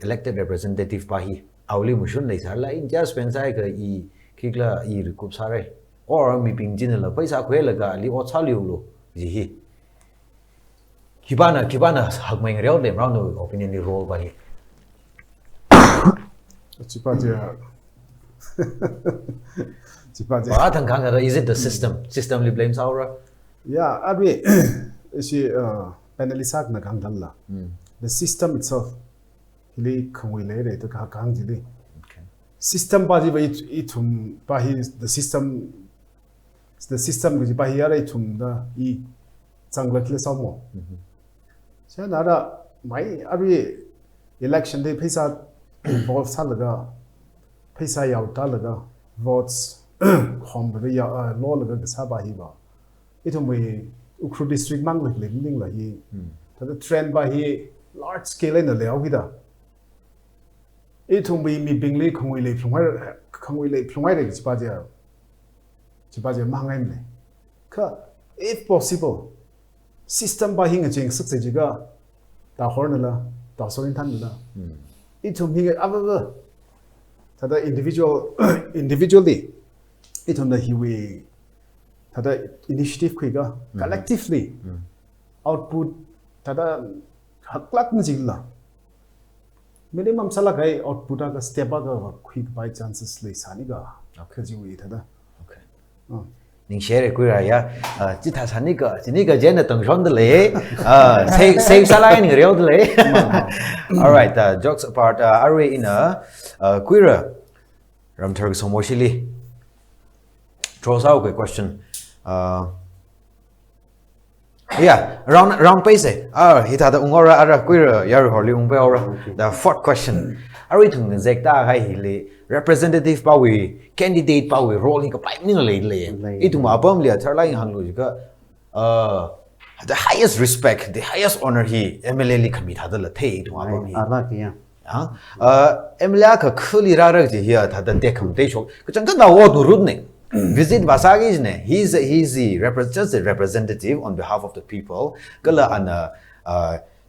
elected representative pa hi awli mushun nei sa la in just spend sa ga I kikla I recoup sa re or mi bing jin la paisa khwe la ga ali o cha liu lo ji hi kibana hak mai ngrew dem round no opinion ni role ba hi Chipatia. Chipatia. wa thang khang ga is it the system li blames aura Yeah, abi she penalisak na kang dalla. The system itself hili khangwi le re to ka kang jili. okay System ba ji ba itum ba hi the system ji ba hi ara itum da I changla kle samo. So nara mai abi election day paisa involve salaga paisa yaw talaga votes hom ba ya law laga sa ba hi ba itum we ukru district mang le ling la hi the trend ba hi large scale in the leo hida itum we mi bingli khongwi le phlongwai re chipa ja mangai le ka if possible system ba hinga ching sak se jiga ta horna la ta Sorinthan la itum hinga aba tada individually itum da hiwi tada initiative kwiga collectively output tada haklak na jigla minimum sala kai output ga step ga quick by chances le sani ga khajiwi tada okay ning share ku ra ya chi tha sani ka ni ga jen tong shon de le save sala ni real de le all right jokes apart are in a queer ram thar so moshili throws out a question yeah round pace hita da ungora ara queer yar horli ungbe ora the fourth question are thung zekta hai hile representative power candidate power role hi ka pai ning le itu ma pam le thar lai hang lu ka the highest respect the highest honor hi MLA li khami tha da la the itu ma pam hi ala kiya MLA ka khuli ra ra ji hi tha da de kham te chok ka chang ka da wo du rut ne visit Vasagi ne he's the representative on behalf of the people kala ana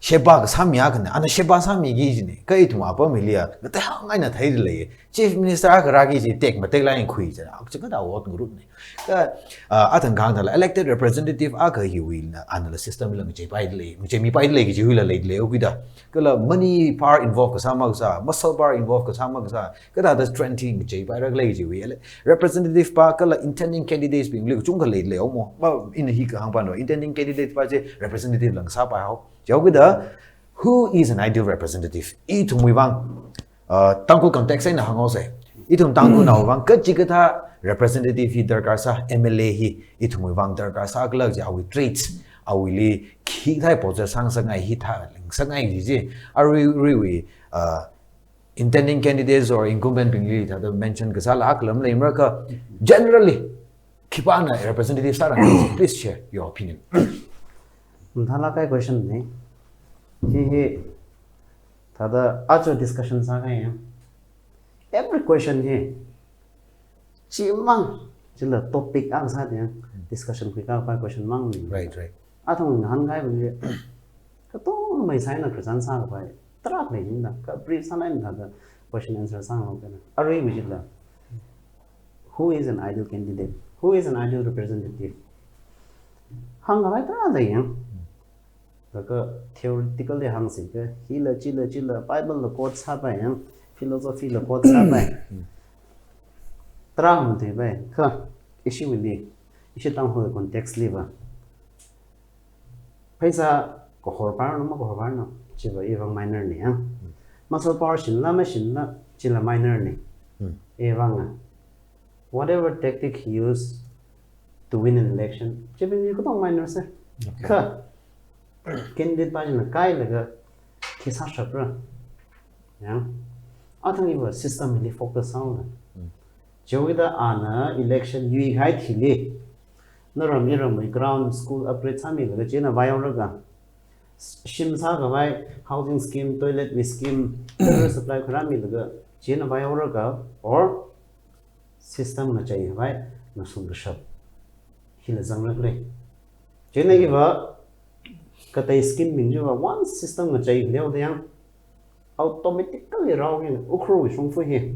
sheba samya kana ana sheba sami gi ne kai tu apa milia ta hangai na thai le chief minister ka ra gi ji tek ma tek lain khui ja ka da wo group ne ka atang gang da elected representative a ka hi will na ana system lang je pai le mi je mi pai le gi ji hu la le le o da kala money power involved ka sama sa muscle power involved ka sama sa ka da strengthening je pai ra le ji wi representative pa kala intending candidates being le chung ka le le o mo ba in hi ka hang pa no intending candidates pa je representative lang sa pa ho who is an ideal representative? Itu muibang tangku context ay nahangos eh. Itong tangku na ubang kajigata representative hi darkar sa MLA hi itu muibang darkar sa aglag ja awi traits awili kitay po sa sangay hita sangay ji ari intending candidates or incumbent pingli tada mention kasala aklam la imraka generally kipana representative sarang please share your opinion. Thala kai question ne he tada acho discussion sa kai every question he chimang chila topic ang sa dia discussion ku ka question mang ni right athong han kai bu ka to mai sai na presan sa ba trak le ni na ka brief sa na tada question answer sa ho kana array bijila who is an ideal candidate, who is an ideal representative hang ga ta da yang the theoretical hang si ke hila chila bible the quotes ha ba yang philosophy the quotes ha ba tra de ba ka issue ni issue tang ho context li ba paisa ko hor par no chi ba evang minor ni ha muscle power shin la chila minor ni evang whatever tactic he used to win an election chi bin ko tong minor se ka candidate pa na kai laga kisa shapra ya athang iwa system really focus on jowida ana election ui gai thile naram ground school upgrade sami laga chena bayong raga Shimsa kawai housing scheme, toilet scheme, water supply kurami laga jina bai oraga or system na chai bai na sungshap hila zangle jina giba katai scheme minju one system na chai leo dayang automatically rawing ukro shungfu he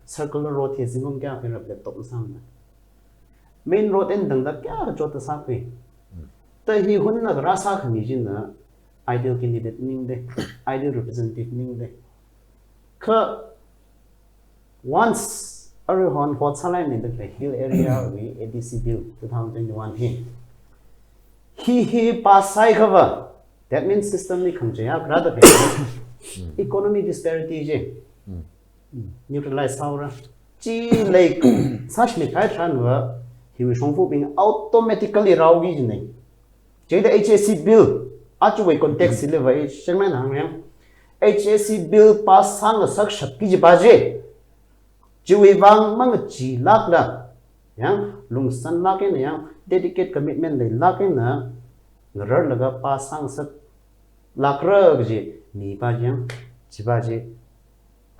circular road he singum kya phira laptop sam main road end dang da kya jot sa phi ta hi hun na rasa khani jin na ideal candidate ning de ideal representative ning de ka once everyone what salai in the hill area we ADC bill 2021 he pass sai cover that means system ni kham ja grada economic disparity je neutralize saura chi like such ni kai than wa he will shongfu being automatically rawgi jine je the HAC bill achuwe context le vai shengna na ngang HAC bill pass sang sak shap ki baje jiwe wang mang chi lak la yang lung san lak ne yang dedicate commitment le lak na ngar laga pass sang sak lak ra ji ni ba yang ji ba je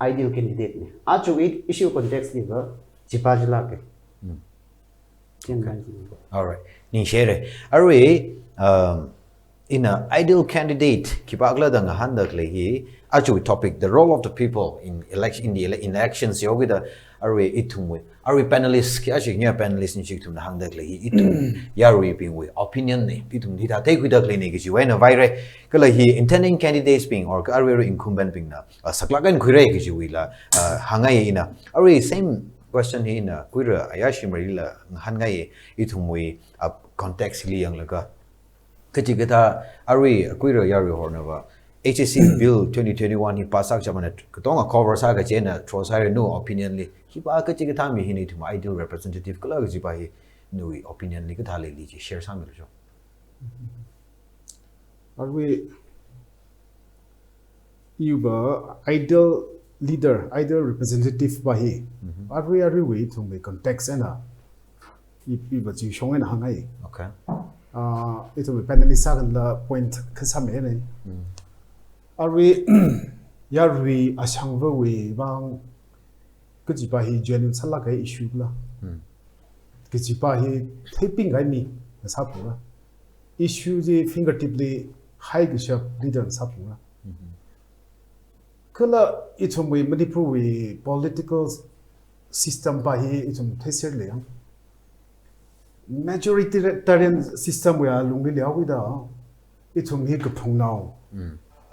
ideal candidate ne achuwe issue context ni ba ji ba ji lak all right ni share arwe in an ideal candidate kipagla dang handak lehi aju topic the role of the people in elections yogida arwe itumwe arwe panelists ki aji nya panelists ni chitum handak lehi itum yarwe being we opinion ne itum dita take with the clinic ji when a virus kala hi intending candidates being or arwe incumbent being na saklagan khuire ki ji wila hangai ina arwe same question hi na kuira ayashi marila hangai itumwe context li yang laga kachigata ari akuira yari hornava HAC bill 2021 hi pasak jamana katonga cover sa ga chena trosai no opinion li hi ba kachigata mi hi ni to ideal representative kala ji ba hi no opinion li ka thale li ji share sa mi jo are we yuba ideal leader ideal representative ba hi are we to make context and iba ji shong en hangai okay it will be panelist and the point kasame ne are we yarwi ashangwa we bang kujipa hi genuine sala kai issue la kujipa hi typing gai mi sa pura issue je fingertip le high bishop leader sa pura kala itum we manipur we political system ba hi itum theser le yang majoritarian system we are lungli liao with itum hi kapung now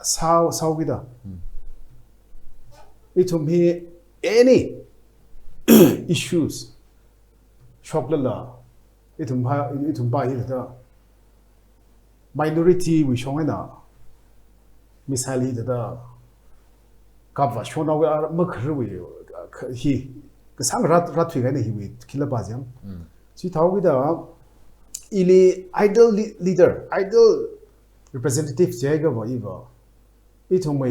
sao with itum hi any issues shoklala itum ba hi da minority we shongena misali da kapwa shona we are makhru we hi kasang rat thi ga ne hi we khila ba jam si thau with ili ideal leader ideal representative jega ba iba itum we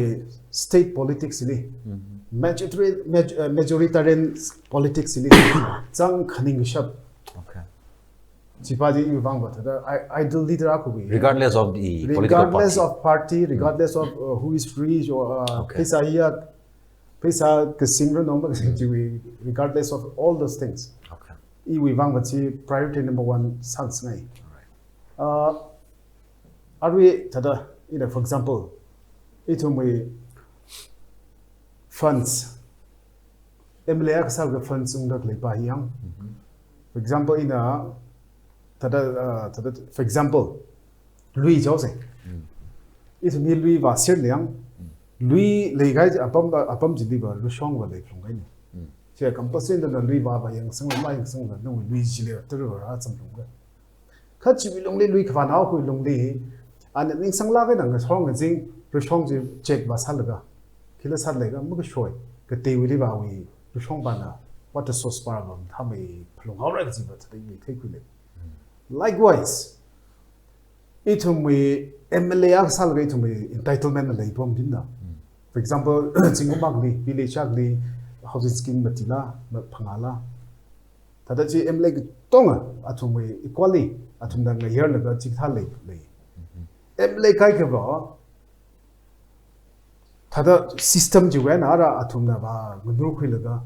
state politics li majoritarian politics li chang khaning shap okay Chipadi you bang but the ideal leader akubi regardless of the regardless of party regardless of who is free or pesa hiya pesa kasingro number regardless of all those things okay we bang but priority number 1 sans ngai are we tada for example itum we funds MLA kasal ga funds ungdak lepa hiyang for example tada for example Louis Jose itu ni Louis va ser liang Louis legai apam jidi ba lu shong ba le phong gai ni che compulsion da Louis va yang sang ma yang sang da no Louis jile ter ra cham long ga kha chi bi long le Louis khwa na ko long le an ning sang la ga nang song jing lu shong ji check ba sal ga kila sal le ga mu ga shoi ka te wi ba wi lu shong ba na what the source problem tha mai phlong ha ra ji ba ta ni thai ku le likewise itum we MLA sal ga itum we entitlement la ibom dinna for example chingomag ni village agli housing scheme matila phangala tada chi MLA tonga atum we equally atum dang la year la chi tha le em lấy cái đó thật là system chỉ quen ara atum na ba ngur khui laga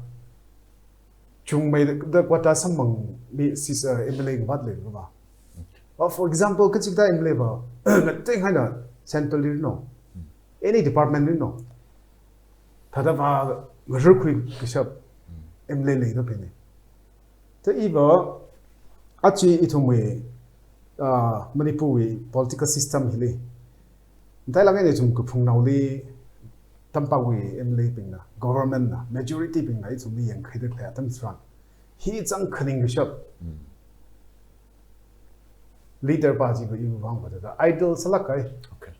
chung mai da kwata samang bi sis em lấy cái le ba for example cái chikta em lấy ba ngating hai na central no any department no thật là ba ngur khui cái shop em lấy đó bên này thế ý bảo achi itum we Manipuri political system hili dai lang ne chung ku phung nau li tampa we em le ping na government na majority ping na chung li yang khai de kha tam strong hi chang khaning ge shop leader party ko yu wang ba da idol salak kai Okay.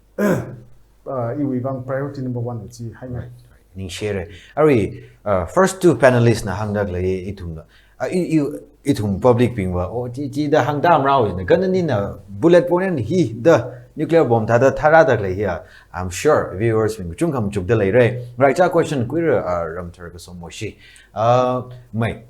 yu wang priority number 1 chi hai na Ning share. Ari first two panelists na hangdak le itum na. Itum public pingwa o ji da hangdam rao ne kan ni na bullet point hi the nuclear bomb thada thara dak le here. I'm sure viewers ping chung kam chuk de le re. Right cha question queer ram thar ka som moshi. Mai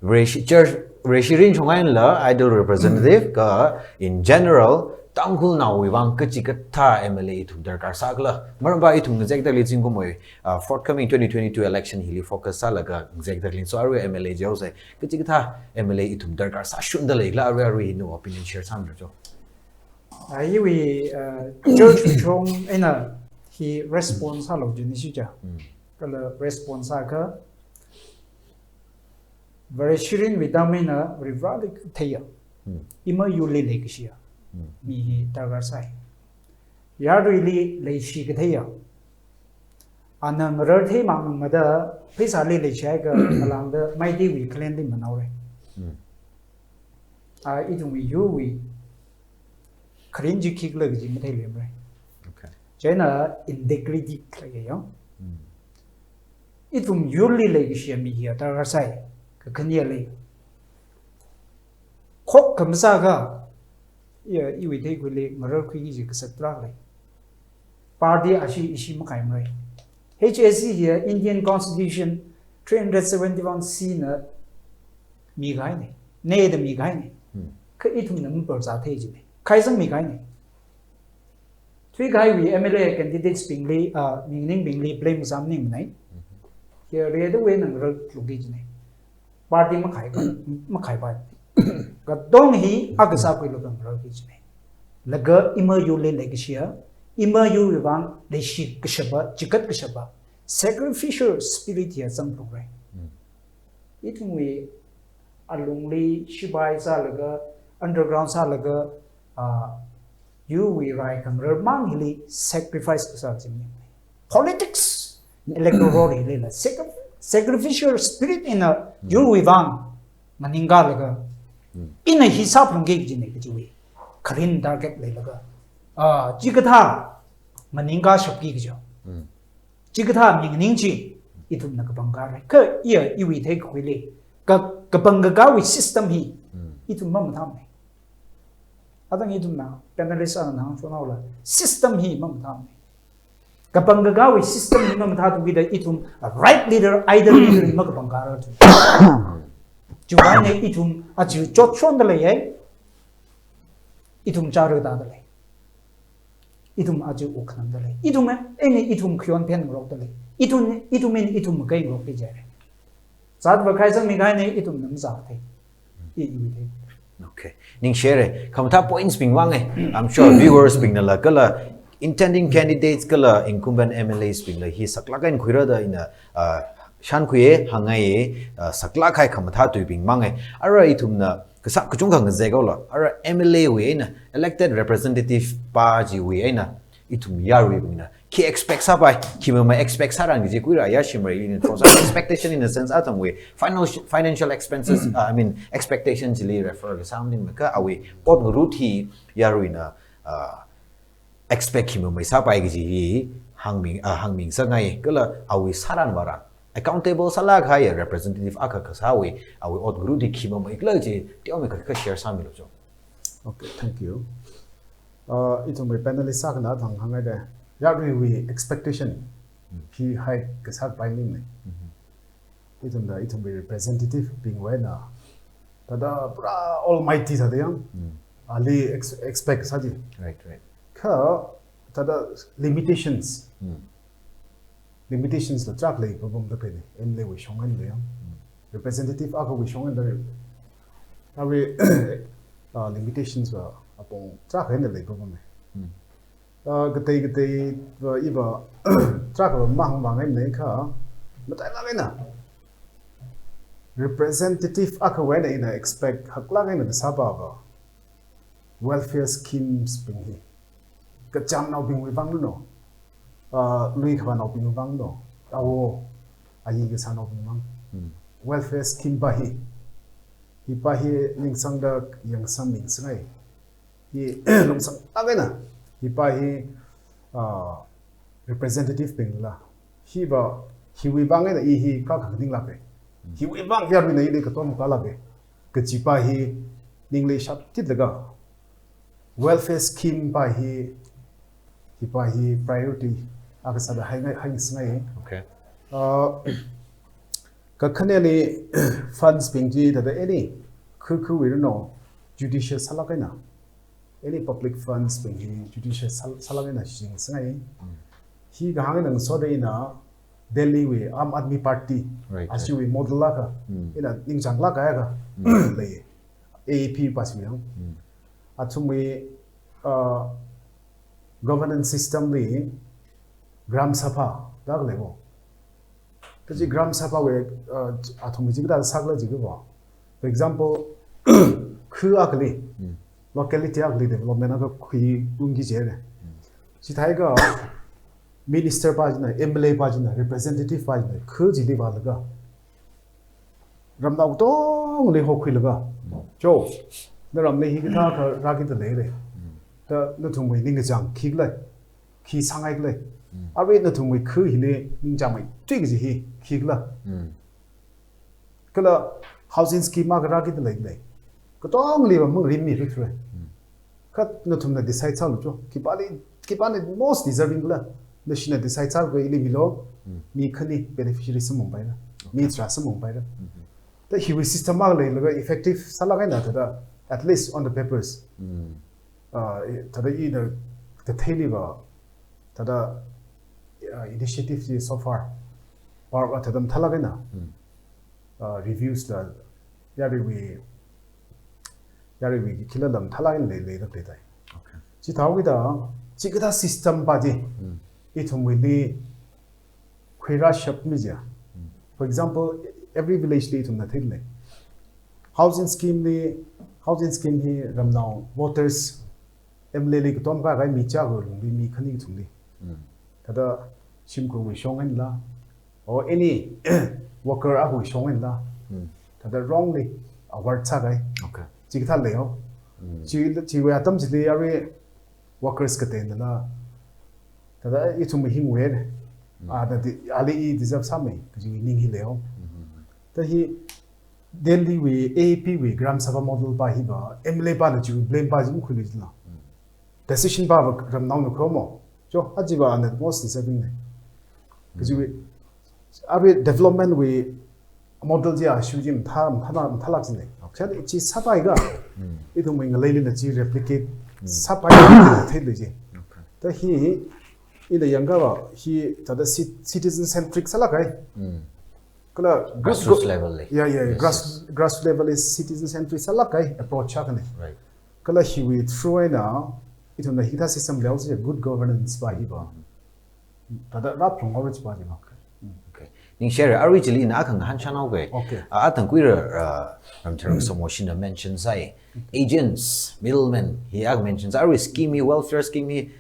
Reshirin chongain la idol representative ka in general tangkul na wang kachikata MLA itum darkar sakla maramba itum exactly jingko moi forthcoming 2022 election hili focus salaga exactly so are MLA jause kachikata MLA itum darkar sa shunda legla are no opinion share samro jo Iwi George Chong ina he response halo jini shuja kala response ka very shirin vitamina rivalik thaya ima yuli lekishia mi hi targar sai ya really le shi ka thaya anang rar the mang ma da pisa le le chai ka alang da mai di wi clean di manau re itung wi yu wi cringe kick le ji ma thai lem re okay chena integrity kaya yo itum yuli le shi mi hi targar sai ka khanya le khok kamsa ga ya iwi thai ku le marar khu gi ka satra le party ashi ishi makai mai HSC here Indian Constitution 371C na mi gai ne da mi gai ne ka itum nam par za thai ji ne khai sang mi gai ne thui gai wi MLA candidates pingli mingning pingli blame exam ning nai here re da we nang ro lu gi ji ne party makai ba ka dong hi agasa ku lu gam ro gi ji ne laga ima yu le le gi ima yu wang le shi kshaba jikat kshaba sacrificial spirit ya sang prograi itung we alungli shibai sa laga underground sa laga you we rai kam rer mang hili sacrifice sa jim politics electoral hili la sacrificial spirit in a you we wang maninga laga in a hisap rung ge ji ne ji we kharin target le laga jikatha maninga shopki gijo jikatha mingning itum na kabanggar ka ia iwi thai khwile ka bangga wi system hi itum mam tham ne adang itum na panelist na chona la system hi mam tham ne ka bangga wi system hi mam tha tu bi da itum right leader either leader ma ka banggar tu juwa ne itum a ju chot chon da le ye itum charu da le itum aju ukhnam dale itum ene itum khyon pen rok dale itum men itum kai rok pe jare zat ba khai sang mi gai ne itum nam za the i the okay ning share kam tha points ping wang I'm sure viewers ping na la kala intending candidates kala incumbent MLAs ping la hi sakla kain khuira da ina shan khuye hangai sakla khai kam tha tu ping mang ara itum na kasa kuchung kang zegola ara MLA we na elected representative pa ji we na itum yari bina ki expect sa bai ki ma expect sa rang ji kuira ya shimre in for expectation in a sense atam we financial expenses I mean expectations li refer the sounding maka awe pot ruthi yaruina expect ki ma sa bai ji hangming sa ngai kala awe saran bara accountable salag higher representative aka kasawi awe ot guru di khima mai klaje tiome ka share samilo jo okay thank you ito may panelist sa kana thang hangai da ya we expectation he high kasak binding ne ito may representative being wena tada pura almighty sa deyang ali expect sa ji right ka tada limitations limitations la track lei problem da pe MLA we shongan le representative aka we shongan da awe limitations wa apong track hen le problem gate wa iba track wa mang nei kha matai la na representative aka we na expect hakla ngai na saba ba welfare schemes ping hi ka cham nau ping we bang no lui khwa nau ping bang no awo ayi ga sa nau ping bang welfare scheme ba hi ning sang da yang sam ming sangai hi long sang agena hi pa hi representative ping la hi ba hi we bang na hi ka khang ding la pe hi we bang ya ni nei ka ton ka la pe ka chi pa hi ning le shap tit laga welfare scheme by he priority aka sada hai sngai Okay. Ka khaneli funds pingji da any khu we no judicial salakaina any public funds pingji judicial salakaina sing sngai hi ga hang nang so de na Delhi we Aam Aadmi Party as you model la ka ina ning jang la ka ga le AAP pasmiang atumwe governance system ni gram sabha dag lego taji gram sabha we atumwe jigda sagla jigwa for example khu akli locality akli development aga khui ungi jere si thai ga minister pajna MLA pajna representative pajna khu jili balaga ramdau to le ho khui laga jo na ram le hi ka tha ra ki de le ta na thung mai ning jang khik lai khi sangai lai awe na thung mai khu hi le ning jang mai twi gi hi khik la kala housing scheme ma ra ki de le ko tong le ma rim mi ru thre khat na thung na decide cha lu cho ki pali most deserving la na shina decide cha go ile milo mi khani beneficiary sam mumbai la mi tra sam mumbai la ta hi we system ma le la effective sala ga na ta at least on the papers tada either the theliba tada initiative so far or tadam thalagena reviews the yari we kilalam thalagin le da dai okay chi thawi da chi kada system ba ji I thumwi ni khira shap mi ja for example every village le thum na thil le housing scheme hi ramnau voters MLA ki tom ka gai mi cha go mi khani ki thumli tada sim ko we shongen la or any worker a hu shongen la tada wrongly a word cha gai Okay. chi tha le ho chi we atam ji le are workers ka ten la tada I thum hing we da ali I deserve some ji ning hi le ho ta hi Delhi we AAP we Gram Sabha model ba hi ba MLA ba na ju blame ba jim khuli la decision ba ram naw no khomo jo ajiba an most deserving ne kaju we abe development we model ja shujim thalak jine chal chi sabai ga idum wing leili na chi replicate sabai thele je ta hi ida yanga ba hi tada citizen centric salakai kala Grassroots level le. yeah grass level is citizen centric salakai approach cha kane Right. kala hi we throw na it on the hita system levels a good governance by hiba tada rap from orange ba ma Okay. Ning share originally na kang han channel ge. Okay. Atan kuira ram term some machine mention sai agents, middlemen, he ag mentions are scheme welfare scheme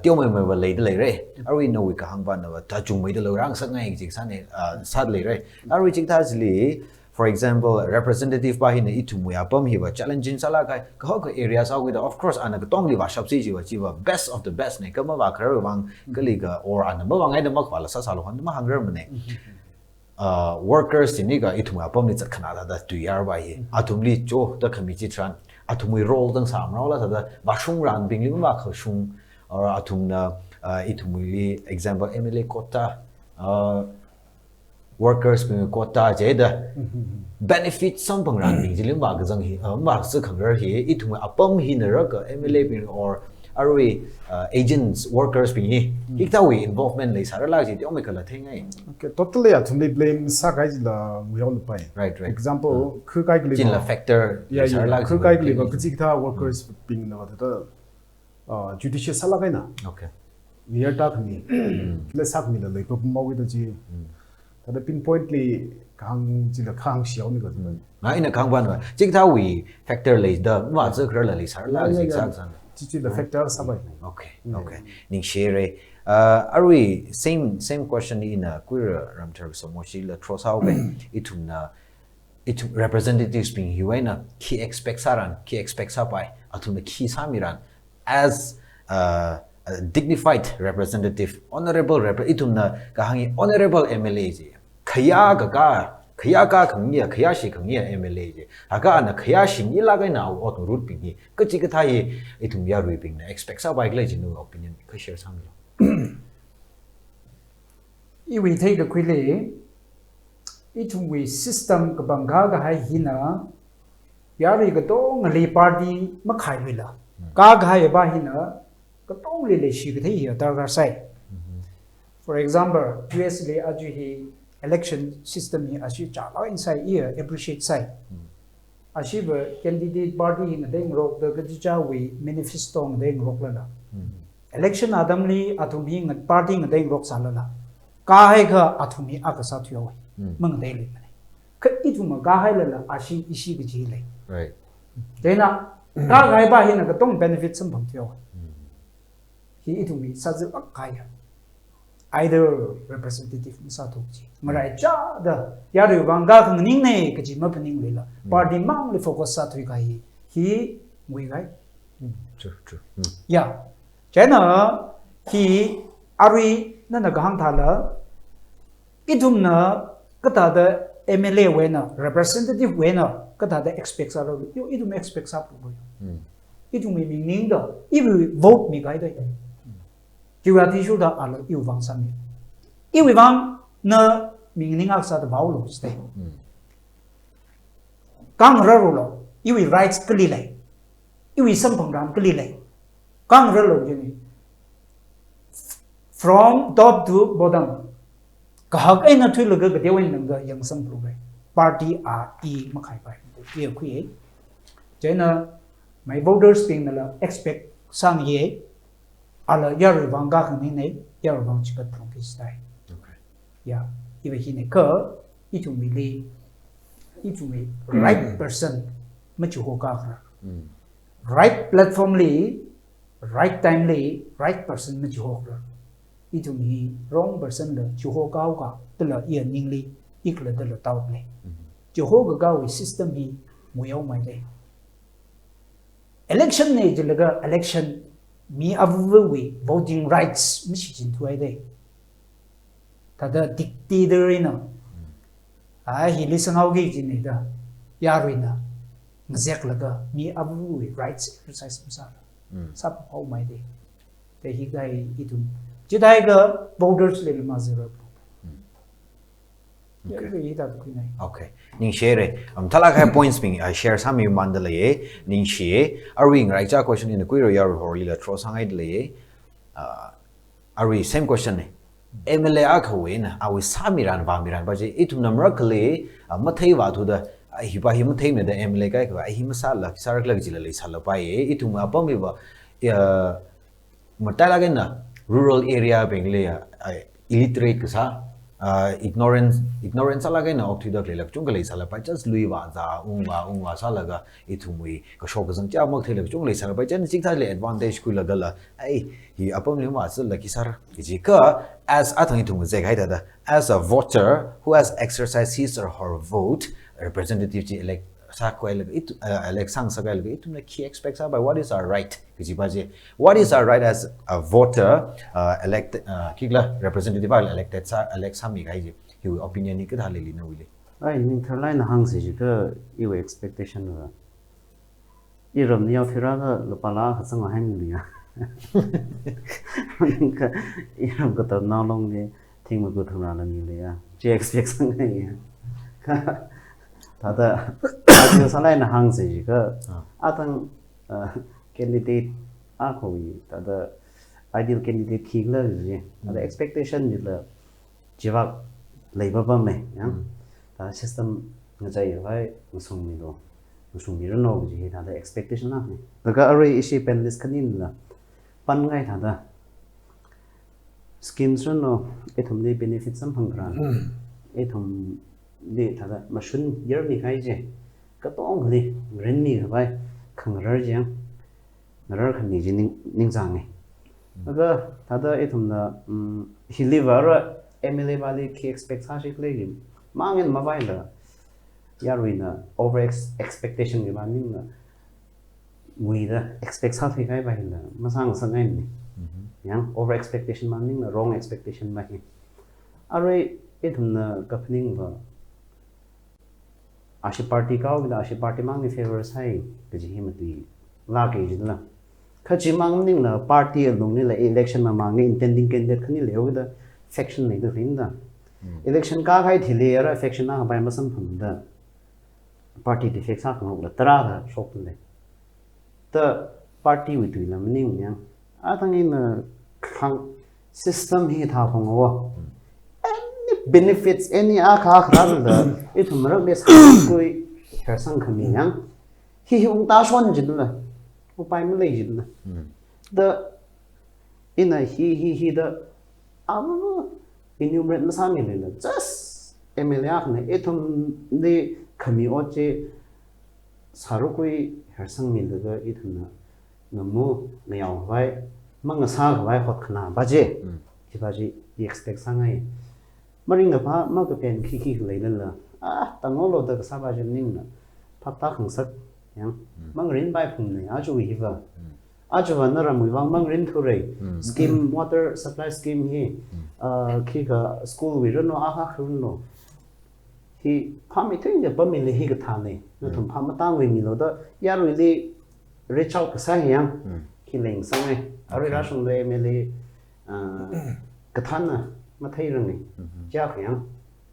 tiêu mai mai le de le re. Are no we ka hang ban na ta chung mai de lo rang sak ngai ji sa ne sad le re. Are jing ta jili for example representative ba hin I thum ya pam hi ba challenging sala kai ka ko areas out with of course an ka tong li ba shap si ji ba best of the best ne ka ma ba khar bang ka li ka or an ba ngai de ma khwala sa sa lo han ma hang rer ne workers ni ga I thum ya pam ni chat khana da tu yar ba hi athum li cho ta committee tran athum wi role dang sam ro la da ba shung ran bing li ma kha shung or athum na I thum wi example MLA quota workers pe quota je da benefit some pang ran bing jilim ba ga jang hi ba se khang rer hi I thum apam hi na ra ka MLA pe or arui agents workers pingi iktawi involvement lei sar la ji ti omai kala thengai okay totally at the blame sa kai la we all pai right example khu kai gli jin la factor yeah sar la khu kai gli ko chi ta workers ping na ta judicial sala kai na okay we are talk ni le sak ni la le ko mo wi da ji ta da pinpoint li kang ji la kang xiao ni ko na ina kang ban chi ta wi factor lei da ma zhe kre la lei sar la ji sa san chi the factor sa bai okay ning share arui same question in a queer ramter so mo shi la trosa be itumna it representatives being huena ki expect saran ki expect sapai atum ki samiran as a dignified representative honorable itumna kahangi honorable MLA ji khaya ka khangya khaya shi khangya MLA ji aga na khaya shi ni la ga na ot root pingi ka chi ka thai itum ya rui ping na expect sapai glai ji no opinion ka share samlo Iwi take a quille, it we system Kabanga Hai Hina, Yari Gatong, a party Makaivilla. Gagai Bahina, Gatong Lily Shigati, Darga side. For example, USLA Ajuhi election system here, Ashicha inside here, appreciate side. Ashiva candidate party in the Deng Rock, the Gadija, we manifesto on Deng Rocklana. Election Adamli Atuming and party in the Deng Rock Salana. Kahai ka atumi aka satyo mang daily mane ka ituma kahai la ashi ishi gi le right dena kahai ba hina ka tong benefit sam phang tyo hi itumi sazu akaya either representative sa thuk ji marai cha da ya ru bang ga khang ning ne ka ji ma phaning le la party mang le focus sa thui kai hi ngui gai true ya chena hi ari na gahang thala idumna kata da MLA wena representative wena kata da expect sa lo yo idum expect sa pu idum mi meaning da iwi vote mi gai da jiwa ti shu da ala yu wang sam mi iwi wang na meaning ak sa da baw lo ste kang ra ro lo iwi rights kli lai iwi sam phang ram kli lai kang ra lo ji from top to bottom, kahak ay na tuloy ka dewan nangga yang sam progray party e makai pai iya kuye jena my voters ping nala expect sang ye ala yar bangga khani ne yar bang chikat from this time okay ya iba hine ka itumi right person machu ho ka right platform li right time li right person machu ho itumi wrong person le chuho gao ga tela ye ningli ikle tela tau le chuho ga gao system hi muyau mai le election ne jilaga election mi avwe voting rights mi shi jin tuai de tada dictator ina a hi listen how ge jin ne da yarina ngzek laga mi avwe rights exercise msa sap how mai de te hi gai itum Jidaiga voters le mazira. Okay. Ning share talaka points being I share some mandalaye ning share are we right question in the query or horila trosangai le are same question ne MLA akhawin awi samiran vamiran baje itum namrakle mathai wa thu da hiba him thai me da MLA kai ka hi masala sarak lag jila le sala pai itum apam ba matala na rural area bengle illiterate sa ignorance alaga na opti da lelak chung le sala pa just lui wa za ungwa salaga itumui ka shok zang cha mak thele chung le sala pa chen sik tha le advantage ku lagala ai hi apam le ma sal ki sar ji ka as athang itum ze khai da as a voter who has exercised his or her vote representative ji elect elect sang sagal itum key expects by what is our right what is our right as a voter elect kigla representative elected elect sami gai he opinion ni ka le na wile ai ning tharlai na hang se ji ka iwe expectation wa iram ni afira ga lopala ha sang ha mi ya ning ka iram ka ta na long ne thing ma ko thuna la ni le ya je expectation ngai ya 다다 아주 살아있는 항세지가 아당 candidate khoi ta the ideal candidate khi la ji the expectation ni la jiwa leiba ba me yang ta system ngajai vai musung mi do musung mi no ji ta the expectation na ni daga array isi panelist kanin la pan ngai ta da schemes no ethum ni benefits sam phangran ethum ni ta da machine year mi khai je ka tong li ren mi vai khang rar jang rar khan ni ji ning jang ni daga ta da ethum na he liver MLA bali ki expect sa shik le mangin ma vai la yarwina over expectation gi maning na we the expect sa thai kai bai la masang sangai ni yang over expectation maning na wrong expectation ma hi are ethum na kapning ba ashi party ka wi ashi party mang ni favor sai ke ji himati la ke ji la khachi mang ning na party along ni la election ma mang ni intending candidate khani le wi da faction nei da rin da election ka khai thili ara faction na bai masam phum da party defect sa khang la tara da shop le the party wi tu la mning yang a thang in khang system hi tha khong wa any benefits any a kha khran da it marak des koi hersang khami yang hi ung ta shon jin la upai ma lei jin la the in a hi the enumerate masami le just MLA ne ethum de khami oche sarukui hersang mi daga ithuna namu nyaw vai mang sa vai hot khna baje ji baji expect sangai maring na pa ma ka pen khi leilan la tangolo da sa ba jen ning na phap ta khang sak yang mang rin bai phum ne a chu hi va aju na ra mui wang mang rin thurei scheme water supply scheme hi khi ka school wi ro no a ha khun no hi phami thing de ba mi le hi ka tha ne no thum pham ta ngui mi lo da ya ru li reach out ka sa yang khi leng sang ai ari ra shung le me le ka than na ma thai rang ni ja khang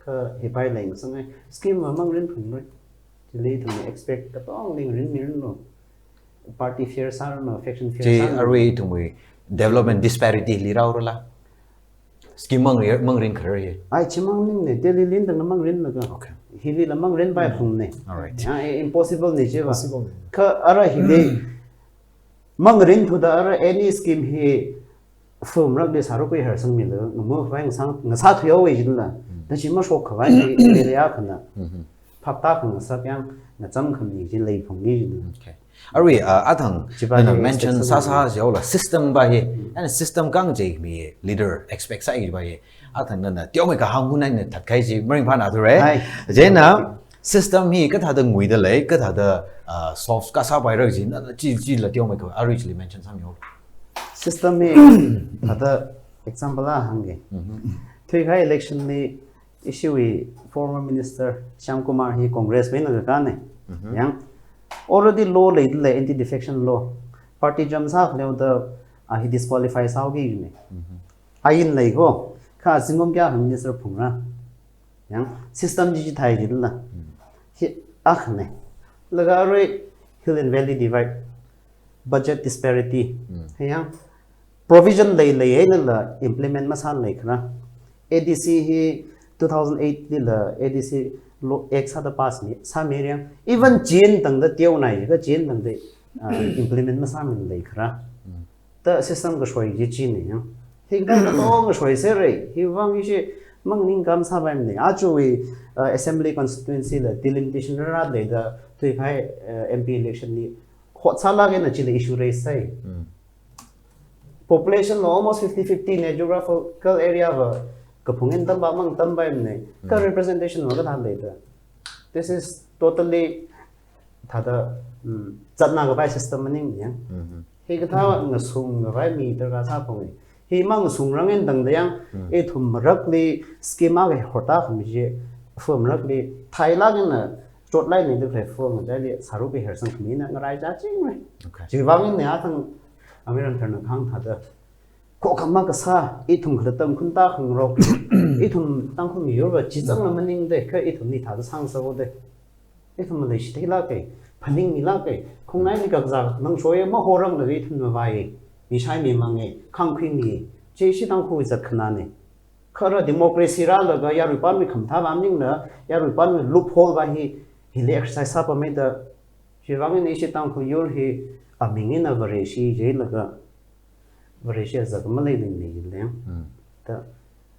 ka hi bai leng sang ai scheme ma mang rin phun ri le thum expect ka tong ling rin mi rin no party fear sa no faction fear ji sa array to we development disparity li raw la scheme mang rin khare ai chimang ning ne daily lin da mang rin na ga okay hili la mang rin bai phum ne all right ya impossible ni je ba Possible. ka ara hili mang rin thu da ara any scheme hi firm rak de saru koi har sang mi lo mo phang sang nga sa thu yo we jin la da chi ma shok khwa ni le ya khna phap ta khna sa kyang na cham kham ni ji lei phum ni jin okay array athang Chiba na ye mention expect sa jaw la system ba ye and system kang je mi leader expect sa ba ye athang na tyo me ka hang hu nai ne that khai ji mring pha na thu re Hai. je na system hi ka tha da ngui da le ka tha da soft ka sa bai ra ji na ji la tyo me ka array ji mention sam yo system me ada example la hange thui khai election ni issue wi former minister Shyam Kumar hi congress me na ka ne yang already law le anti defection law party jam sa khlo da hi disqualify sao gi ne ain lei go kha singom kya minister phungra yang system ji thai ji la hi akhne laga re hill and valley divide budget disparity yang provision lei hai la implement masal lei khna ADC hi 2008 ni la ADC lo ek sa da pass ni sa meriang even jen tang da teu nai ga jen tang de implement masal min lei khra ta system ga shoi ji chi ne yang hi ga to ga shoi se re hi wang yi she mang ning kam sa ba ne a chu wi assembly constituency la delimitation ra de da tui khai MP election ni khot sa la ge na chi le issue raise sai population almost 50-50 ne geographical area ba kapungin tam ba mang tam ba ne ka representation ma ga tha le da this is totally tha da chatna ga bai system ni yang he ga tha nga sung ga bai mi da ga sa pong he mang sung rang en dang da yang e thum rak li schema ga hota kham je form rak li thai la ga na trot lai ni de platform da li saru be her sang khmi na ngai ja ching mai okay ji wang ne a thang amiran thar na khang tha da ko khamma ka sa e thum khada tam khun ta khang rok e thum tang khum yor ba chi chang na maning de ka e thum ni tha da sang sa go de e thum le shi te la ke phaning mi la ke khong nai ni ka za nang shoye ma ho rang le e thum ma bai mi shai mi mange khang khwi mi che shi tang khu zat khna ne khara democracy ra la ga ya ru pan mi kham tha bam ning na ya ru pan mi loophole ba hi le exercise sa pa me da shi wang ni shi tang khu yur hi a ming na vare shi je la ga vare shi zat ma le ding ni le ta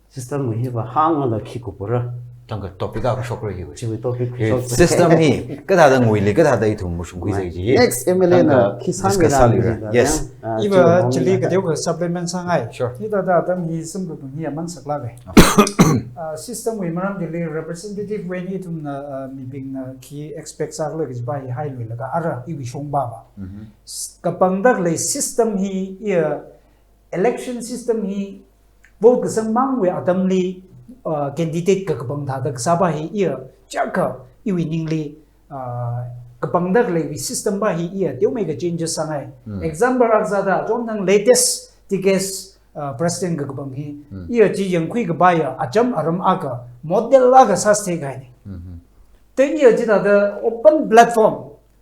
system mi hi ba hang la khi ku pura trong cái topic nào shop rồi hiểu chi wi topic system hi cái thằng đang ngồi cái thằng đây thùng một số cái gì next MLA na kisan mi ra yes Iba chili ka diyo ka supplement sa ngay. Sure. Ita da tam hi simple to hi man sakla ga. System we maram dili representative when it na meeting na ki expect sa lo is by high lo la ara iwi shong ba ba. Kapang dak le system hi election system hi vote ka sang mang we atam li candidate ka kapang tha dak sa ba hi chaka iwi ningli kapang dak le system ba hi tiu me ka changes sa ngay. Example akzada jong nang latest tickets president ka kapang hi ji yang khui ka ba ya acham aram aka model la ka sa ste ga ni. Te ji da open platform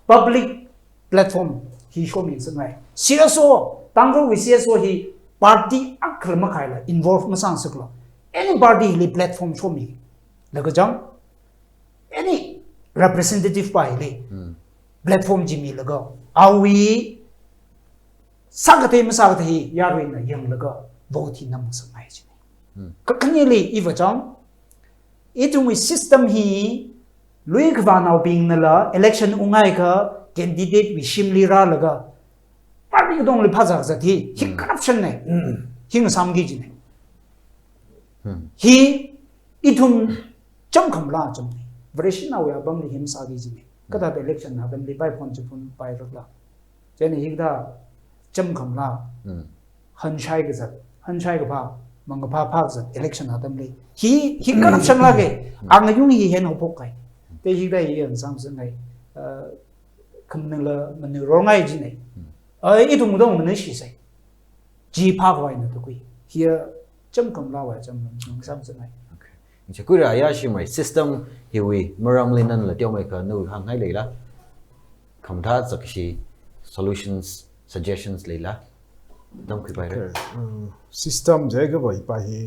public platform hi show min sa ngay. Siraso tangro wi siraso hi party akrama khai la involve ma sang saklo. Any party li platform show me la ka jam any representative pa hi platform jimi laga awi sagate masagate hi yarwin na yang laga vote nam samai jini kakani li iwa chang itumi system hi lui kwa naw ping na la election ungai ka candidate wi shimli ra laga party dong le phajak jati hi corruption ne hi na samgi jini hi itum cham khamla cham version awe abam li him sagi jini kada election na dam li bai phone chupun pai rakla cheni higda cham khamla han shai ga zat han shai ga pha mang ga pha zat election na dam li hi corruption la ge ang yung hi hen hopok kai te higda hi an sam sang ngai kham la man rongai ji nei i tung dong man shi sai ji pha wai na to kui here cham khamla wa cham sam sang ngai chỉ cứ ra ya shi mai system hiwi maram linan la tiêu mai ka nu hang hai leila kham tha zak shi solutions suggestions leila dam khi bai re system je ga bai pa hi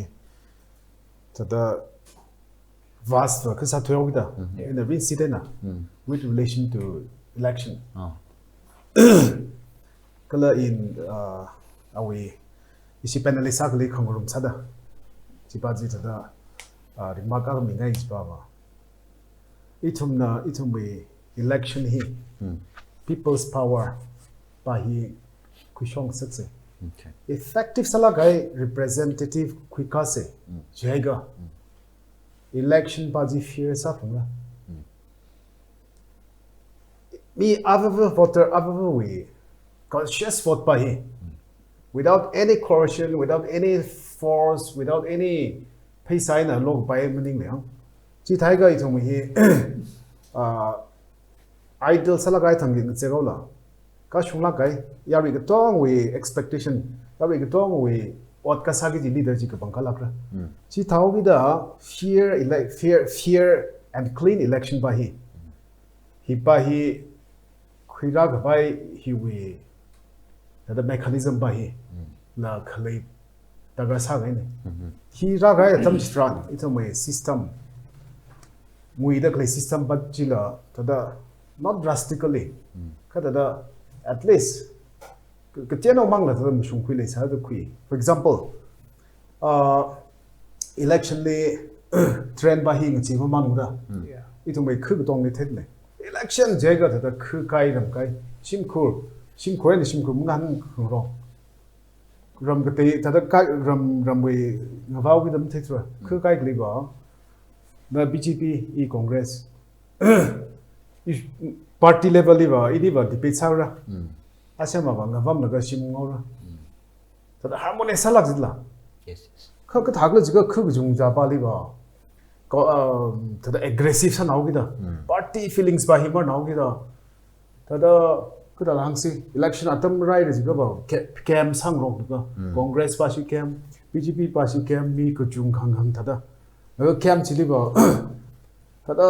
tada vast ka sa thoyo da in the win sidena with relation to election kala in awi isi panelist ak le khangrum sada chipa ji tada remark ar mi ngai baba itum we election hi people's power pa hi kushong sakse effective sala gai representative kwikase jaiga election pa ji fear sa phunga mi other voter other we conscious vote pa hi without any coercion without any force without any pay sign a log by meaning now. Chi Tiger it on here idle salagai tangin zegola. Kashula guy, Yari Gatong we expectation, Yari Gatong we what Kasagi leader Jikabankalakra. Chi Tawida fear and clean election by he. He by he Quirag by he we the mechanism by he la Kalib. He raga tam strong it's a system we the clay system but chila tada not drastically kada at least katiano mangla tada mushung kwile sa da kwi for example election le trend ba hing chi manu da itu mai khu tong le thet le election jega tada khu kai ram kai simkhur ni simkhur mungan ro ram kate tada ka ram we ngawau gi dam thitra khu kai gli ba the BJP e Congress party level liba idi ba debate saura asema ba ngawam naga sim ngora tada harmony salak zidla yes ka ka thagla jiga khu jung ja pa liba ko tada aggressive sa naw gi da party feelings ba himar naw gi da tada kuda hangsi election atam right is go cam sang rok ga Congress pa shi cam BJP pa shi cam mi ko jung khang hang tada cam chili ba tada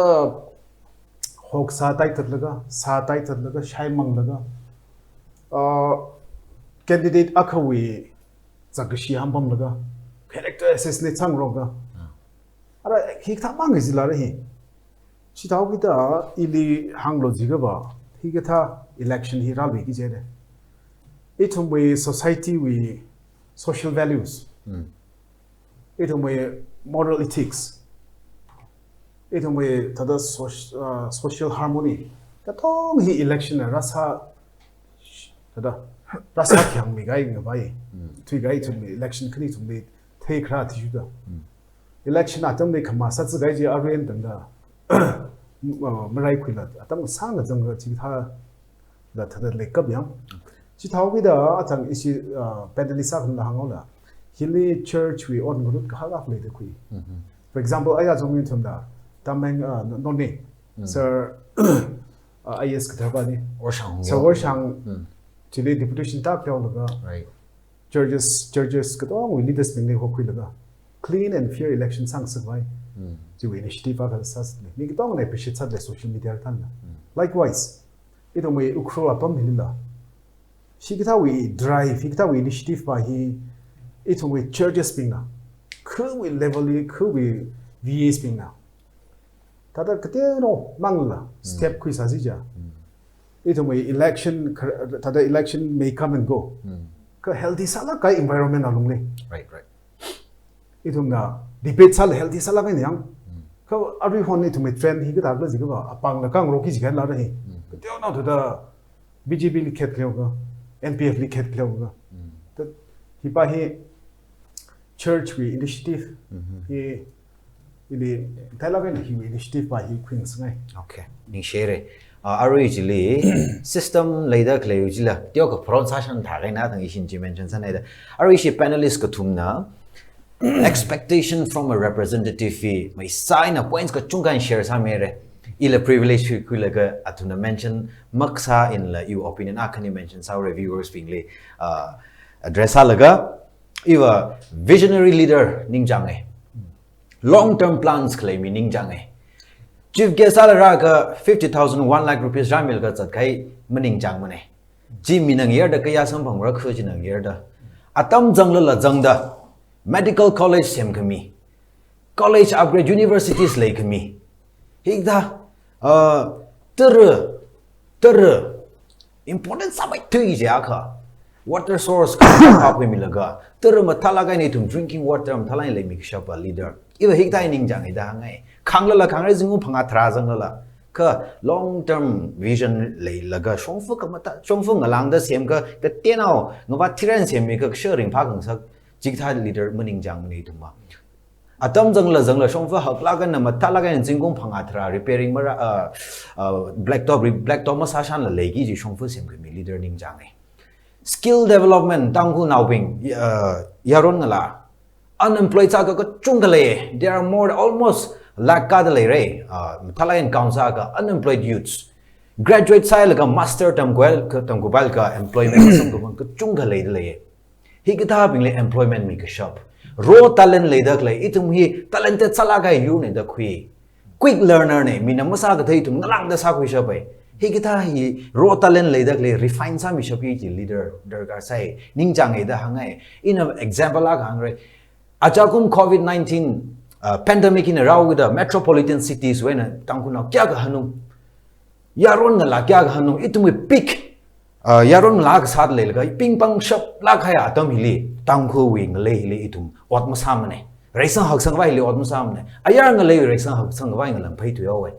hok sa tai tat laga shai mang laga candidate akawi zagashi hambam laga character assessment sang roga ara hi tha mang is la hi chi thaw ki ta ili hanglo jiga ba hi ga tha election hi ral bi ki jere itum we society we social values itum we moral ethics itum we tada social harmony ka thong hi election rasa tada rasa kyang mi gai nga bai thui gai chum election khani chum le thei khra thi da election atam le khama sa chu gai ji arwen dang da marai khula atam sang ga jang ga chi tha da thada le kap yang chi thau bi da atang isi pedalisa khun da hangola hili church we on gurut ka halak le de khui for example aya jong min thum da tameng non ne sir IS ka ba ni or shang Chile deputation tak pyaw laga right churches ka to we leaders ping le hokhui laga clean and fair election sang sabai ji we initiative ka sas ni ki tong ne appreciate sa social media tan likewise ito we ukro apam hilila shi kita we drive kita we initiative ba hi ito we churches ping na khu we level khu we VAs ping na tada kete no mangla step khu sa ji ja Itu may election, tada election may come and go. Ka healthy sala ka environment along le. right Itu na debate sala healthy sala ka niyang. Ka every one itu may trend hi ka tagla jiga ba apang na kang roki jiga la rahi. Teo na tada BJP li khet kleo ka, NPF li khet kleo ka. Ta hi pa hi church we initiative hi ili tailaga ni hi initiative pa hi queen sangai. okay ning share Originally, system later clay ujila, Tioka pronunciation Tarena, and Ishin mentioned Sanada. Arishi panelists Katumna expectation from a representative fee may sign a points Kachunga and shares Hamere. Ila privilege Kulaga Atuna mention Maksa in la you opinion Akani mentions our reviewers being address Alaga. You a visionary leader Ningjange. Long term plans claiming Ningjange. Chief guest salary ka 50,000 1 lakh rupees ramil ka chat khai maning jang mane ji minang year da kaya sam phang ra khu jinang year da atam jang la jang da medical college sem khami college upgrade universities lei khami higda ter important sabai thui ja kha water source ka ha pe milaga ter ma thala ga ni tum drinking water am thalai lei mi shop leader iwa higda ning jang ida ngai Kangla Kangre Zingu Panga Trazangala Ka long term vision lay laga Shongfu Kamata Shongfu along the same ka the Tianao Nova Tiran Semika sharing Pakang Sak Jigta leader Muning Jang Nituma. Atom Zangla Zangla Shongfu Haklagan Matalaga and Zingum Pangatra repairing Black Thomas Hashan Lagi Shongfu Semka leader Ning Jangi. Skill development Tanghu Nauping Yarongala Unemployed Saka Chungale there are more almost Lakadale Ray, Talayan Kaunsaga, unemployed youths. Graduate Silaga, master Tamgubalka, employment Chunga Lady. He get having employment make a shop. Raw talent later clay, itum he talented Salaga unit the quay. Quick learner name, Minamasaga Tatum, Nalang the Sakwi Shape. He get he raw talent later clay, refine some Shapi leader, Durga say, Ningjang the Hangai. In an example like Hungry, Ajakum COVID-19. Pandemic in a row with the metropolitan cities when Tankuna Kyaga Hanum Yaron la Kyaga Hanum, it will pick Yaron lag sadly, ping pong shop lag high atom hilly, Tanku wing lay itum, what musamane, Raisan Hoxan Valley or Musamane, a young lay Raisan Hoxan Vine and pay to your way.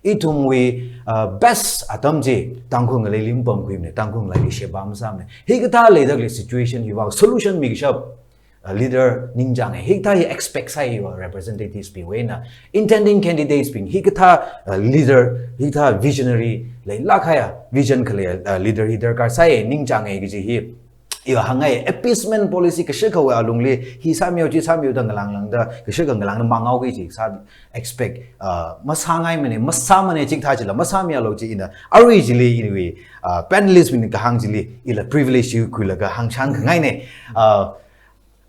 Itum we best atomji, Tankung lay limbum queen, Tankung like Shebam Samne. He got a later situation, you have solution mix up. Leader Ningjang, Hikta he expects your representatives being wena intending candidates being Hikta leader, Hikta visionary, like Lakaya vision leader Hider Karsai, Ningjang he you hangai appeasement policy Kashika alungli, he Samuel Samuel Dangalang the Kashigangalang Mangawiji sad expect Masangai mane Masamane Chiktajila Masamia Logi in the originally anyway panelists in Kahangili illa privilege you Kulaga Hangchang Ngaine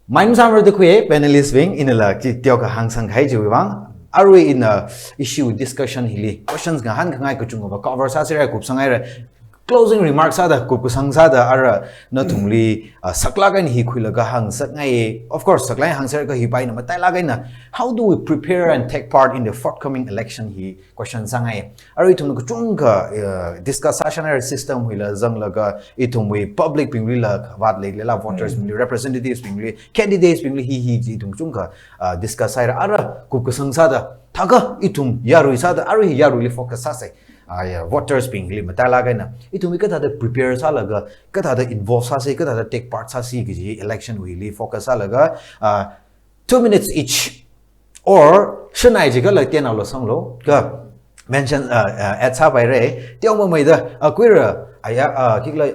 Mine summer the quay panelist wing in a Tioka Hang Sang Haiju Wang. Are we in a issue discussion hilly? Questions Gahan Kangai Kuchung of a cover Sasira Kupsangai closing remarks ada kup sang sada ara na thungli sakla gan hi khuilaga hang sak ngai of course saklai hang ser ka hi pai na matai la na how do we prepare and take part in the forthcoming election hi question sangai ari thung ko chung ka discussion system huila jang laga ithum we public pingli la wat le la voters pingli representatives pingli candidates pingli hi ji thung chung ka discuss ara kup sang sada thaga ithum yarui sada ari yarui focus sa sai voters being lim talaga na itu mi kata prepare sa laga kata involve sa se kata take part sa si gi election we focus sa laga 2 minutes each or shnai ji ga la tian lo sang lo ka mention at sa bai re tiao mo mai da queer aya kikla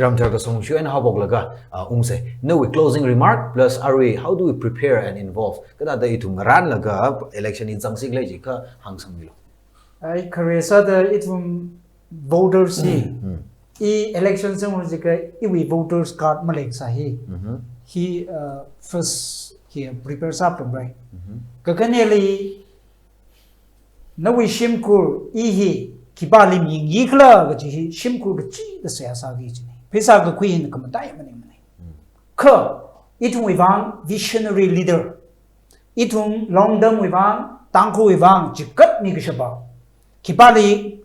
ram thar ka song shu and how bok laga se no we closing remark plus are we how do we prepare and involve kata itu ngaran laga election in sang sig lai ji ka hang sang mi lo I karesa the itum voters he election se mun jika we voters card malek sa he first he prepare sa from right kakaneli na we shimkur he kibali ming yikla ga ji shimkur ga ji da sa sa gi ji pesa ga queen ka matai mani ka itum we wang visionary leader itum long term we wang tangko we wang jikat ni ga shaba Kibali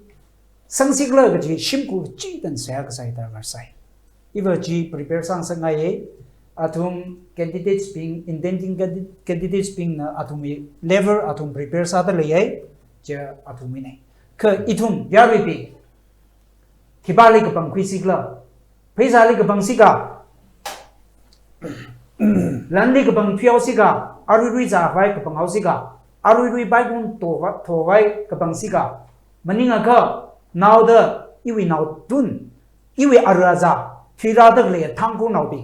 sangsigla gaji shimku ji dan saya ka sai dar sai iwa ji prepare sang sangai atum candidates being intending candidates being na atum level atum prepare sa da lei ja atum ni ka itum yari bi kibali ka bang kwisigla peisali ka bang siga landi ka bang phiao siga arui za vai ka bang hau siga arui bai gun to vai ka bang siga maninga ka now the iwi now dun iwi araza thira da le thangko now bi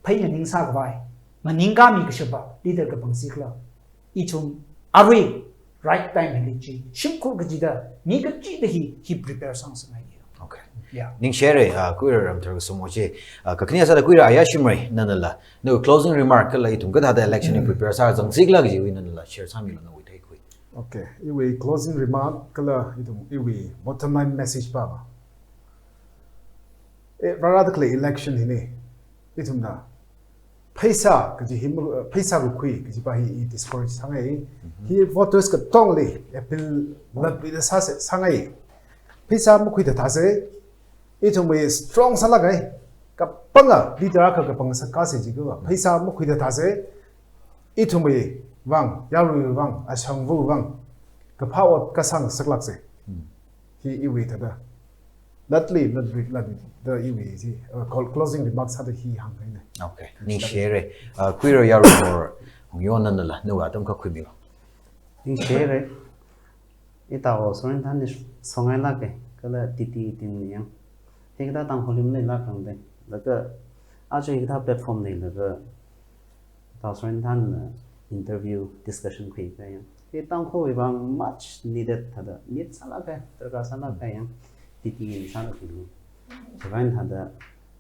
phai ning sa bai maninga mi kshaba leader ka bangsi kla ichum arui right time li chi shimko ga ji da mi ga ji da he prepare sang sang ai okay yeah ning share queer ram thar so mo che ka knia sa da queer aya shimrai nanala no closing remark la itum ga da election prepare sa jang sigla ga ji wi nanala share sa mi lo no Okay, iwi closing remark kala iwi bottom line message pa ba. Radically election hini itum na paisa kaji him paisa ru kui kaji ba hi discourage sangai hi voters ka tongli appeal lat bi sa sangai paisa mu kui da ta se itum we strong sala gai ka panga leader ka panga sa ka se ji ga paisa mu kui da ta se itum we wang yaru wang asang vu wang ka phawat ka sang saklak se hi iwi thada latly the iwi ji closing remarks had hi hang ne okay ni share queer yaru or yon nan la no atom ka khumi Ni share ita o Sorinthan ni songai la ke kala titi tin yang hekda tang holim ne la kang de la ka aje hekda platform ne la ka ta Sorinthan interview discussion khui ka yang he tang kho bang much needed thada need sala ka tarka sala ka yang titi in sala ki Sorinthan thada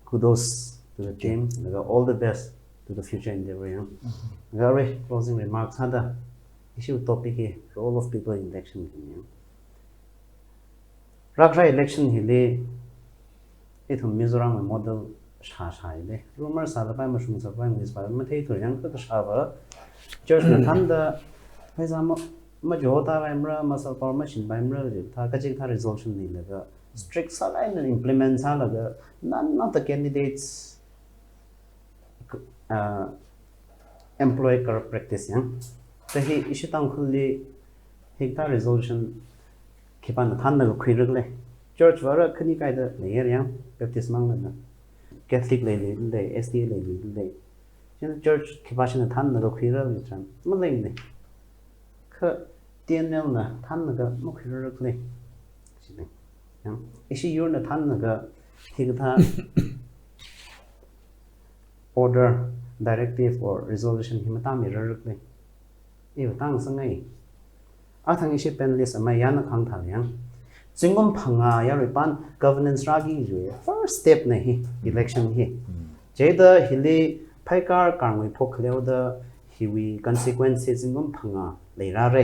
kudos to the team all the best to the future endeavor yang very closing remarks hada issue topic here for all of people in election yang rakra election hile ithum Mizoram model sha sha ile rumor sala ba mushum sa ba mis ba ma thei thur yang ka sha ba church na tham da phai ma jo ta ba mra ma sa permission ba mra tha ka jing tha resolution ni la ga strict sala in implement sa la ga none of the candidates employ corrupt practice yang ta hi issue tang khuli hekta resolution khipan than na khoi le church wara khani kai da ne yang baptist mang na catholic le SDA le chen church khipashin than na khoi ra le chan ma le ne kha tianel na than na ga mo khoi ra le yang issue yor na than na ga hekta order directive or resolution himata mi ra le e tang sangai athang issue panelist ama yana khang thal yang chingom phanga ya ripan governance ragi ju first step na hi election hi jeda hili phaikar kangwi phokleu da hiwi consequences chingom phanga leira re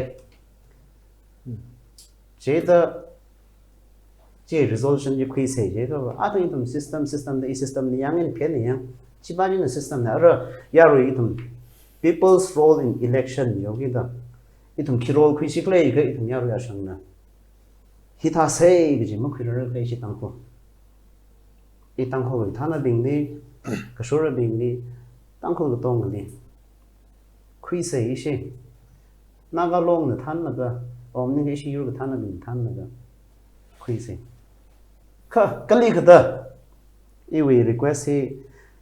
chế resolution như khuy sẽ chế cơ à tôi itum system đấy system này yang in phiền này yang chỉ bao nhiêu system này rồi ya rồi itum people's role in election yo kita itum ki role khuy sĩ play cái itum ya rồi sang na hita say cái gì mà khuy rồi play chỉ tăng ko i tăng ko cái thana bing đi cái số rồi bing đi tăng ko cái tông này khuy sẽ ý sẽ naga long là than là cái những cái issue cái than là bing than là cái khuy sẽ cái lý cái đó iwi request hi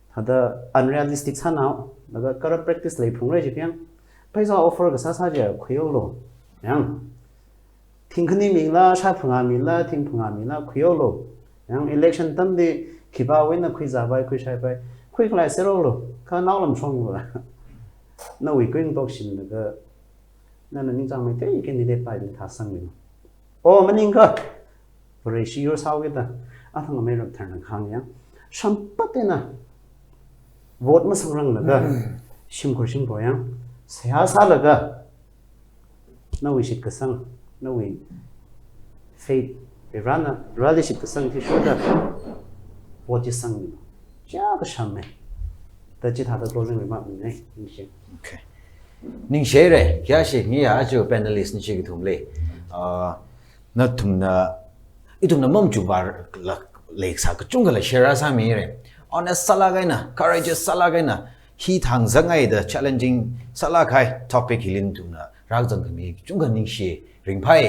hada unrealistic sa nào là cái practice lấy phung rồi chứ phiang bây giờ offer cái sa giờ khuyo lo yang thing khani mi la sa phunga mi la thing phunga mi la khuyo lo yang election tam đi khi bao when na khui za bai khui sai bai khui lại sẽ lo cái nào làm xong rồi nó uy quyên tốt xin là cái nên là những trang mấy cái cái này bài mình thả sang mình ô mình nhìn cơ rồi see yourself cái đó à thằng mấy rồi thằng khang nhá sắm bắt thế nào vote mà sang răng là cái sim ko yang saya sa là cái nó uy shit cái sang nó uy faith Irana rally shit cái sang thì số đó vote sang mình chả cái sang nàyแต่จิตหาตัว closing remark นี่okay ning share kya she ngi ya jo panelist ni chi thum le na thum na itum na mom chu bar la lek sa ka chung la share sa mi re honest sala gai na courageous sala gai na hi thang zangai the challenging sala khai topic hilin tu na rak jang ka mi chung ga ning she ring phai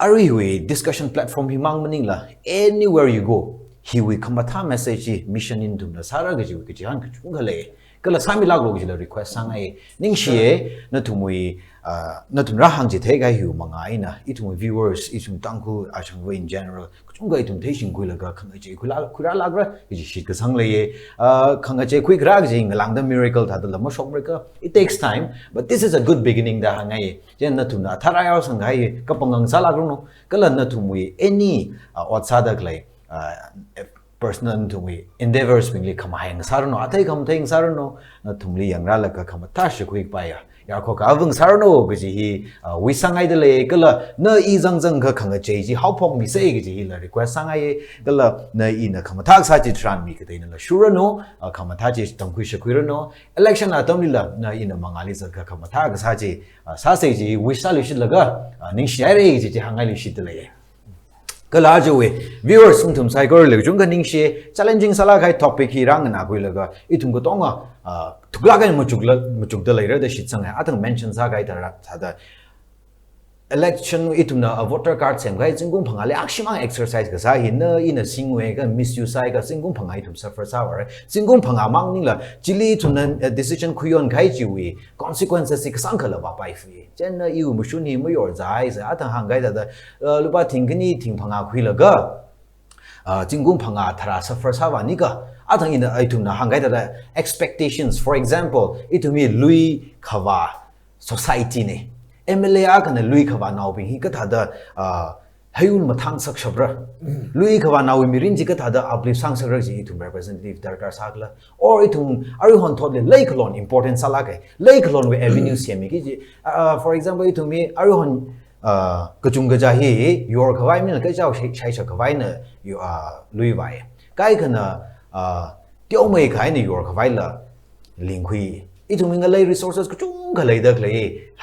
ari we discussion platform hi mang maning la anywhere you go he will come at message mission in dum na sara ga ji ke ji han ka chung ga le kala sami lag lo ji la request sang ai ning she na thumui na thum ra hang ji the ga hu manga ina itum viewers itum tangku a chang we in general chung ga itum the sing ku la ga khang ji ku ra lag ra ji shi ka sang le ye khang je quick ra ji ngalang the miracle tha la ma shok break it takes time but this is a good beginning da hang ai jen na thum na thara ya sang ga ye ka pangang sa lag no kala na thumui any outside the clay personal to me endeavors bingli khama hang sarno athai kham thing sarno na thumli yangra la ka khama ta shi quick pa ya kho ka vung sarno ge ji hi wi sangai de le kala na I jang kha khanga che ji how phong mi se ge ji la request sangai kala na I na khama thak sa ji tran mi ke de na la sure no khama tha ji tang khu shi khu no election atom li la na I na mangali za ka khama tha ga sa ji sa se ji wi sa li shi la ga ning share ge ji hangai li shi de le kala jo we viewers tum sai gor le jung ga ning she challenging sala khai topic hi rang na goi la ga itum go tonga thukla ga mu chuk da le ra da shit sang ha atang mention sa ga ta da election itum na voter card sem ga jinggung phanga le akshima exercise ga sa hin na in a singwe ga misuse sai ga jinggung phanga itum suffer sa wa jinggung phanga mang ning la chili thun decision khuyon khai ji we consequences sik sang khala ba pai fi chen na yu mu shuni mu yor zai za atang hang ga da lu ba thing ni thing phanga khui la ga jinggung phanga thara suffer sa wa ni ga atang in itum na hang ga da expectations for example itumi lui khawa society ne MLA kana lui khawa naw bing hi ka thada hayul mathang sak shabra lui khawa naw mirin ji ka thada uplift sang sak ji itum representative darkar sakla or itum ari hon thod le lake lon important sala kai lake lon we avenue semi ki ji for example itum mi ari hon kachung ga ja hi yor khawai min ka jaw chai sa khawai na you lui vai kai kana tiêu mai khai ni yor khawai la ling khui itum inga lay resources ko chung ga lay dak lay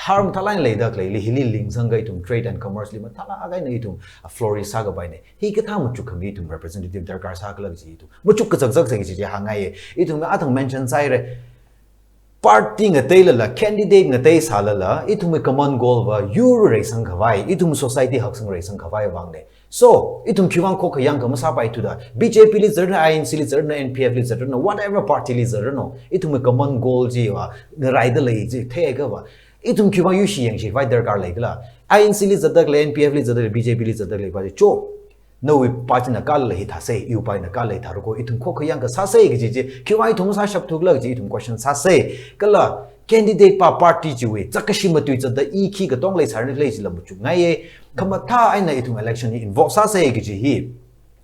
harm thalai lay dak lay li hili ling sang ga itum trade and commerce li ma thala ga na itum florist saga bai ne hi ka tha mu chuk khami itum representative darkar sa ka lag ji itum mu chuk ka jak jak ji ha ngai itum ga athang mention sai re party nga tay la candidate nga tay sala la itum common goal wa you re sang khawai itum society hak sang re sang khawai wang ne so itum khiwang ko ka yang ka masa pai tu da BJP li zerna INC li zerna NPF li zerna whatever party li zerna itum common goal ji wa rai da lai ji the ga wa itum khiwang yu shi yang shi vai darkar lai la INC li zadak le NPF li zadak BJP li zadak le ba cho no we party na kal hi tha se yu pai na kal lai thar ko itum ko ka yang ka sa se gi ji khiwai thum sa shap thuk lag ji itum question sa se kala candidate pa party ji we chakashi ma tu cha da I khi ga tong lai sar ni lai ji la mu chu ngai ye khama tha ai na itum election ni involve sa se gi ji hi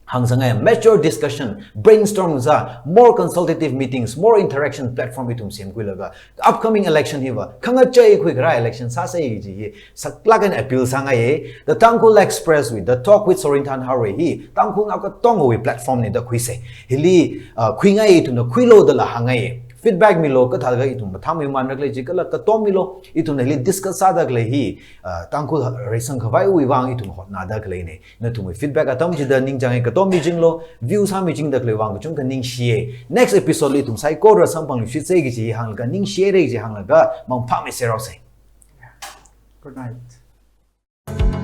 hang sangai mature discussion brainstorm za more consultative meetings more interaction platform itum sem kuilaga upcoming election hiwa khanga chai khoi gra election sa sai ji saklagan appeal sangai the Tangkul Express with the talk with Sorinthan Haorei hi Tangkul ka tongoi platform ni da khuise hili khuingai itum no khuilo da la hangai feedback milo ka thalga itum matham man rakle jikala ka tom milo itum hili discuss sa da gle hi Tangkul resang khawai wi wang itum hot na da gle ne na tum feedback atam ji da ning jangai ka tom mi jinglo views ha mi jing da gle wang chung ka ning shie next episode li tum sai ko ra sampang li shi sei gi ji hang ka ning shie re ji hang la ga mang pha me se ro se Good night.